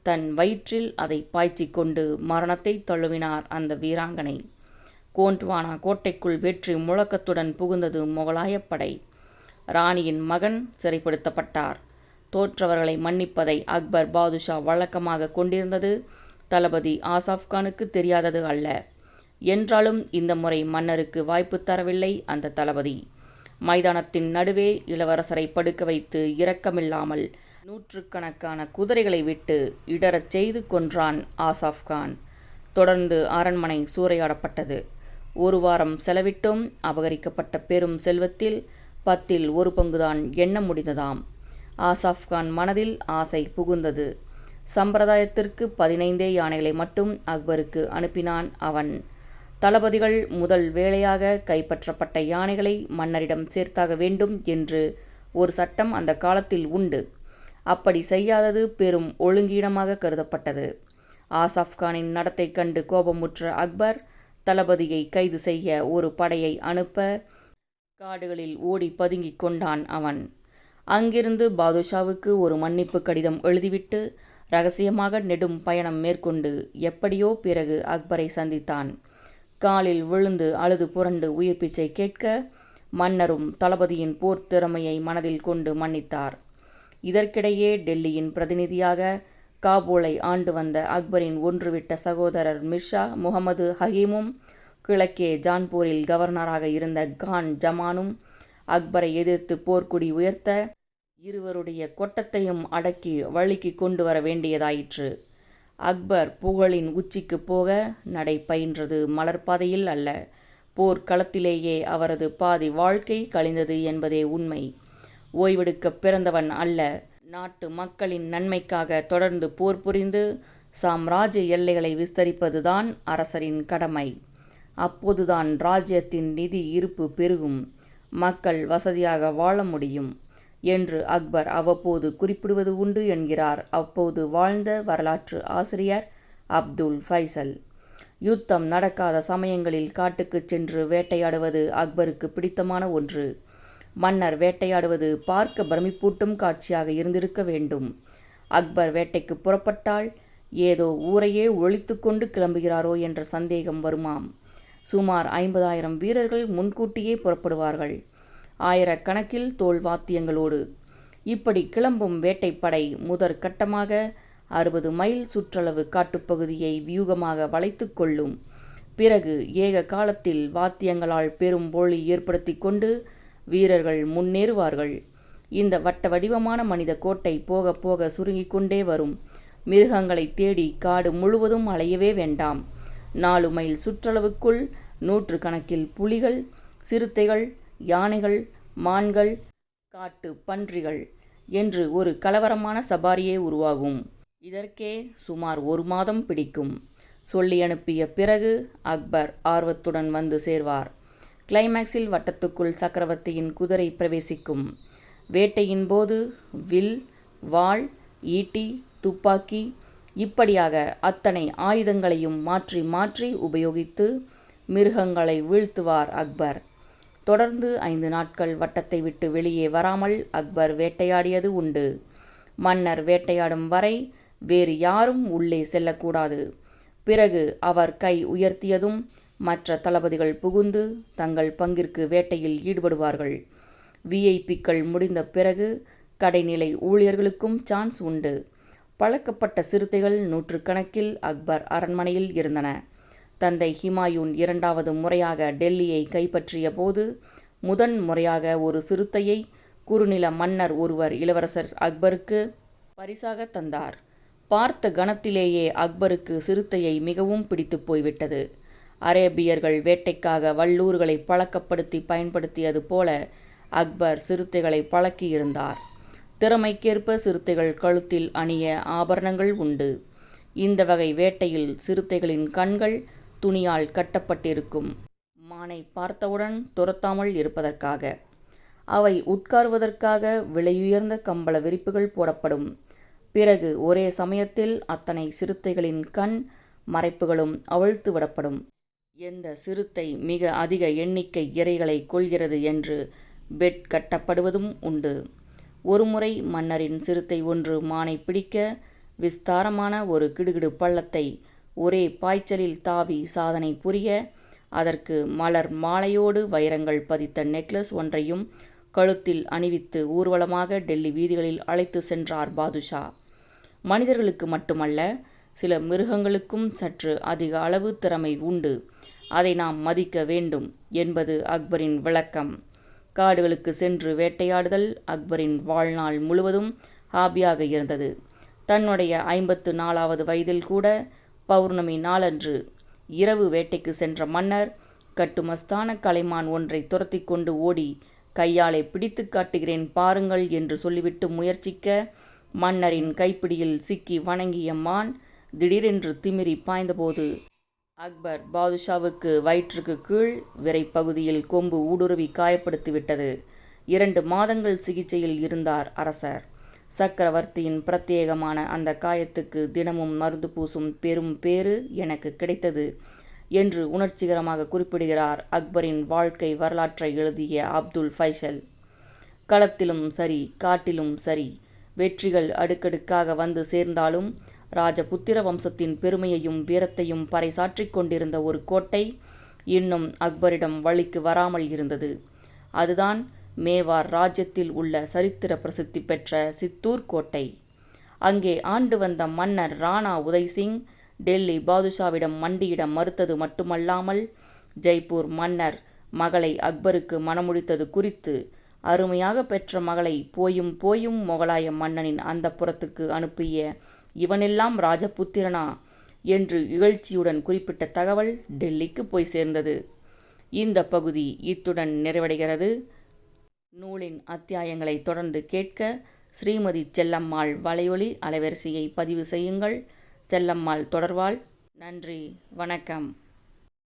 தன் வயிற்றில் அதை பாய்ச்சிக் கொண்டு மரணத்தை தழுவினார் அந்த வீராங்கனை. கோண்ட்வானா கோட்டைக்குள் வெற்றி முழக்கத்துடன் புகுந்தது மொகலாயப்படை. ராணியின் மகன் சிறைப்படுத்தப்பட்டார். தோற்றவர்களை மன்னிப்பதை அக்பர் பாதுஷா வழக்கமாக கொண்டிருந்தது தளபதி ஆசாப்கானுக்கு தெரியாதது அல்ல. என்றாலும் இந்த முறை மன்னருக்கு வாய்ப்பு தரவில்லை அந்த தளபதி. மைதானத்தின் நடுவே இளவரசரை படுக்க வைத்து இரக்கமில்லாமல் நூற்றுக்கணக்கான குதிரைகளை விட்டு இடறச் செய்து கொன்றான் ஆசாப்கான். தொடர்ந்து அரண்மனை சூறையாடப்பட்டது. 1 வாரம் செலவிட்டும் அபகரிக்கப்பட்ட பெரும் செல்வத்தில் 10ல் 1 பங்குதான் எண்ண முடிந்ததாம். ஆசாப்கான் மனதில் ஆசை புகுந்தது. சம்பிரதாயத்திற்கு 15 யானைகளை மட்டும் அக்பருக்கு அனுப்பினான் அவன். தளபதிகள் முதல் வேளையாக கைப்பற்றப்பட்ட யானைகளை மன்னரிடம் சேர்த்தாக வேண்டும் என்று ஒரு சட்டம் அந்த காலத்தில் உண்டு. அப்படி செய்யாதது பெரும் ஒழுங்கீனமாக கருதப்பட்டது. ஆசாப்கானின் நடத்தை கண்டு கோபமுற்ற அக்பர் தளபதியை கைது செய்ய ஒரு படையை அனுப்ப காடுகளில் ஓடி பதுங்கிக் கொண்டான் அவன். அங்கிருந்து பாதுஷாவுக்கு ஒரு மன்னிப்பு கடிதம் எழுதிவிட்டு இரகசியமாக நெடும் பயணம் மேற்கொண்டு எப்படியோ பிறகு அக்பரை சந்தித்தான். காலில் விழுந்து அழுது புரண்டு உயிர் பிச்சை கேட்க மன்னரும் தளபதியின் போர் திறமையை மனதில் கொண்டு மன்னித்தார். இதற்கிடையே டெல்லியின் பிரதிநிதியாக காபூலை ஆண்டு வந்த அக்பரின் ஒன்றுவிட்ட சகோதரர் மிர்ஷா முகமது ஹகீமும் கிழக்கே ஜான்பூரில் கவர்னராக இருந்த கான் ஜமானும் அக்பரை எதிர்த்து போர்க்குடி உயர்த்த இருவருடைய கொட்டத்தையும் அடக்கி வழிக்கு கொண்டு வர வேண்டியதாயிற்று. அக்பர் புகழின் உச்சிக்கு போக நடை பயின்றது மலர்பாதையில் அல்ல, போர்க்களத்திலேயே அவரது பாதி வாழ்க்கை கழிந்தது என்பதே உண்மை. ஓய்வெடுக்க பிறந்தவன் அல்ல, நாட்டு மக்களின் நன்மைக்காக தொடர்ந்து போர் புரிந்து சாம்ராஜ்ய எல்லைகளை விஸ்தரிப்பதுதான் அரசரின் கடமை. அப்போதுதான் ராஜ்யத்தின் நிதி இருப்பு பெருகும், மக்கள் வசதியாக வாழ முடியும் என்று அக்பர் அவ்வப்போது குறிப்பிடுவது உண்டு என்கிறார் அப்போது வாழ்ந்த வரலாற்று ஆசிரியர் அப்துல் ஃபைசல். யுத்தம் நடக்காத சமயங்களில் காட்டுக்குச் சென்று வேட்டையாடுவது அக்பருக்கு பிடித்தமான ஒன்று. மன்னர் வேட்டையாடுவது பார்க்க பிரமிப்பூட்டும் காட்சியாக இருந்திருக்க வேண்டும். அக்பர் வேட்டைக்கு புறப்பட்டால் ஏதோ ஊரையே ஒழித்து கொண்டு கிளம்புகிறாரோ என்ற சந்தேகம் வருமாம். சுமார் 50,000 வீரர்கள் முன்கூட்டியே புறப்படுவார்கள், ஆயிரக்கணக்கில் தோல் வாத்தியங்களோடு. இப்படி கிளம்பும் வேட்டைப்படை முதற்கட்டமாக 60 மைல் சுற்றளவு காட்டுப்பகுதியை வியூகமாக வளைத்து கொள்ளும். பிறகு ஏக காலத்தில் வாத்தியங்களால் பெரும் ஒளி ஏற்படுத்தி கொண்டு வீரர்கள் முன்னேறுவார்கள். இந்த வட்ட வடிவமான மனித கோட்டை போக போக சுருங்கிக் கொண்டே வரும். மிருகங்களை தேடி காடு முழுவதும் அலையவே வேண்டாம். 4 மைல் சுற்றளவுக்குள் 100 கணக்கில் புலிகள், சிறுத்தைகள், யானைகள், மான்கள், காட்டு பன்றிகள் என்று ஒரு கலவரமான சபாரியே உருவாகும். இதற்கே சுமார் 1 மாதம் பிடிக்கும். சொல்லி அனுப்பிய பிறகு அக்பர் ஆர்வத்துடன் வந்து சேர்வார். கிளைமாக்ஸில் வட்டத்துக்குள் சக்கரவர்த்தியின் குதிரை பிரவேசிக்கும். வேட்டையின் போது வில், வாள், ஈட்டி, துப்பாக்கி இப்படியாக அத்தனை ஆயுதங்களையும் மாற்றி மாற்றி உபயோகித்து மிருகங்களை வீழ்த்துவார் அக்பர். தொடர்ந்து 5 நாட்கள் வட்டத்தை விட்டு வெளியே வராமல் அக்பர் வேட்டையாடியது உண்டு. மன்னர் வேட்டையாடும் வரை வேறு யாரும் உள்ளே செல்லக்கூடாது. பிறகு அவர் கை உயர்த்தியதும் மற்ற தளபதிகள் புகுந்து தங்கள் பங்கிற்கு வேட்டையில் ஈடுபடுவார்கள். விஐபிக்கள் முடிந்த பிறகு கடைநிலை ஊழியர்களுக்கும் சான்ஸ் உண்டு. பழக்கப்பட்ட சிறுத்தைகள் நூற்றுக்கணக்கில் அக்பர் அரண்மனையில் இருந்தன. தந்தை ஹுமாயூன் 2வது முறையாக டெல்லியை கைப்பற்றிய போது முதன் முறையாக ஒரு சிறுத்தையை குறுநில மன்னர் ஒருவர் இளவரசர் அக்பருக்கு பரிசாக தந்தார். பார்த்த கணத்திலேயே அக்பருக்கு சிறுத்தையை மிகவும் பிடித்து போய்விட்டது. அரேபியர்கள் வேட்டைக்காக வல்லூர்களை பழக்கப்படுத்தி பயன்படுத்தியது போல அக்பர் சிறுத்தைகளை பழக்கியிருந்தார். திறமைக்கேற்ப சிறுத்தைகள் கழுத்தில் அணிய ஆபரணங்கள் உண்டு. இந்த வகை வேட்டையில் சிறுத்தைகளின் கண்கள் துணியால் கட்டப்பட்டிருக்கும். மானை பார்த்தவுடன் துரத்தாமல் இருப்பதற்காக. அவை உட்காருவதற்காக விலையுயர்ந்த கம்பள விரிப்புகள் போடப்படும். பிறகு ஒரே சமயத்தில் அத்தனை சிறுத்தைகளின் கண் மறைப்புகளும் அவிழ்த்து விடப்படும். எந்த சிறுத்தை மிக அதிக எண்ணிக்கை இரைகளை கொள்கிறது என்று பெட் கட்டப்படுவதும் உண்டு. ஒருமுறை மன்னரின் சிறுத்தை ஒன்று மானை பிடிக்க விஸ்தாரமான ஒரு கிடுகிடு பள்ளத்தை ஒரே பாய்ச்சலில் தாவி சாதனை புரிய அதற்கு மலர் மாலையோடு வைரங்கள் பதித்த நெக்லஸ் ஒன்றையும் கழுத்தில் அணிவித்து ஊர்வலமாக டெல்லி வீதிகளில் அழைத்து சென்றார் பாதுஷா. மனிதர்களுக்கு மட்டுமல்ல, சில மிருகங்களுக்கும் சற்று அதிக அளவு திறமை உண்டு. அதை நாம் மதிக்க வேண்டும் என்பது அக்பரின் விளக்கம். காடுகளுக்கு சென்று வேட்டையாடுதல் அக்பரின் வாழ்நாள் முழுவதும் ஹாபியாக இருந்தது. தன்னுடைய 54வது வயதில் கூட பௌர்ணமி நாளன்று இரவு வேட்டைக்கு சென்ற மன்னர் கட்டுமஸ்தான கலைமான் ஒன்றை துரத்தி கொண்டு ஓடி கையாலே பிடித்து காட்டுகிறேன் பாருங்கள் என்று சொல்லிவிட்டு முயற்சிக்க மன்னரின் கைப்பிடியில் சிக்கி வணங்கிய மான் திடீரென்று திமிரி பாய்ந்தபோது அக்பர் பாதுஷாவுக்கு வயிற்றுக்கு கீழ் விரைப்பகுதியில் கொம்பு ஊடுருவி காயப்படுத்திவிட்டது. 2 மாதங்கள் சிகிச்சையில் இருந்தார் அரசர். சக்கரவர்த்தியின் பிரத்யேகமான அந்த காயத்துக்கு தினமும் மருந்து பூசும் பெரும் பேறு எனக்கு கிடைத்தது என்று உணர்ச்சிகரமாக குறிப்பிடுகிறார் அக்பரின் வாழ்க்கை வரலாற்றை எழுதிய அப்துல் ஃபைசல். களத்திலும் சரி, காட்டிலும் சரி, வெற்றிகள் அடுக்கடுக்காக வந்து சேர்ந்தாலும் ராஜபுத்திர வம்சத்தின் பெருமையையும் வீரத்தையும் பறைசாற்றிக் கொண்டிருந்த ஒரு கோட்டை இன்னும் அக்பரிடம் வழிக்கு வராமல் இருந்தது. அதுதான் மேவார் ராஜ்யத்தில் உள்ள சரித்திர பிரசித்தி பெற்ற சித்தூர் கோட்டை. அங்கே ஆண்டு வந்த மன்னர் ராணா உதய்சிங் டெல்லி பாதுஷாவிடம் மண்டியிட மறுத்தது மட்டுமல்லாமல் ஜெய்ப்பூர் மன்னர் மகளை அக்பருக்கு மணமுடித்தது குறித்து அருமையாக பெற்ற மகளை போயும் போயும் முகலாய மன்னனின் அந்தப்புரத்துக்கு அனுப்பிய இவனெல்லாம் ராஜபுத்திரனா என்று இகழ்ச்சியுடன் குறிப்பிட்ட தகவல் டெல்லிக்கு போய் சேர்ந்தது. இந்த பகுதி இத்துடன் நிறைவடைகிறது. நூலின் அத்தியாயங்களை தொடர்ந்து கேட்க ஸ்ரீமதி செல்லம்மாள் வலையொலி அலைவரிசையை பதிவு செய்யுங்கள். செல்லம்மாள் தொடர்வாள். நன்றி, வணக்கம்.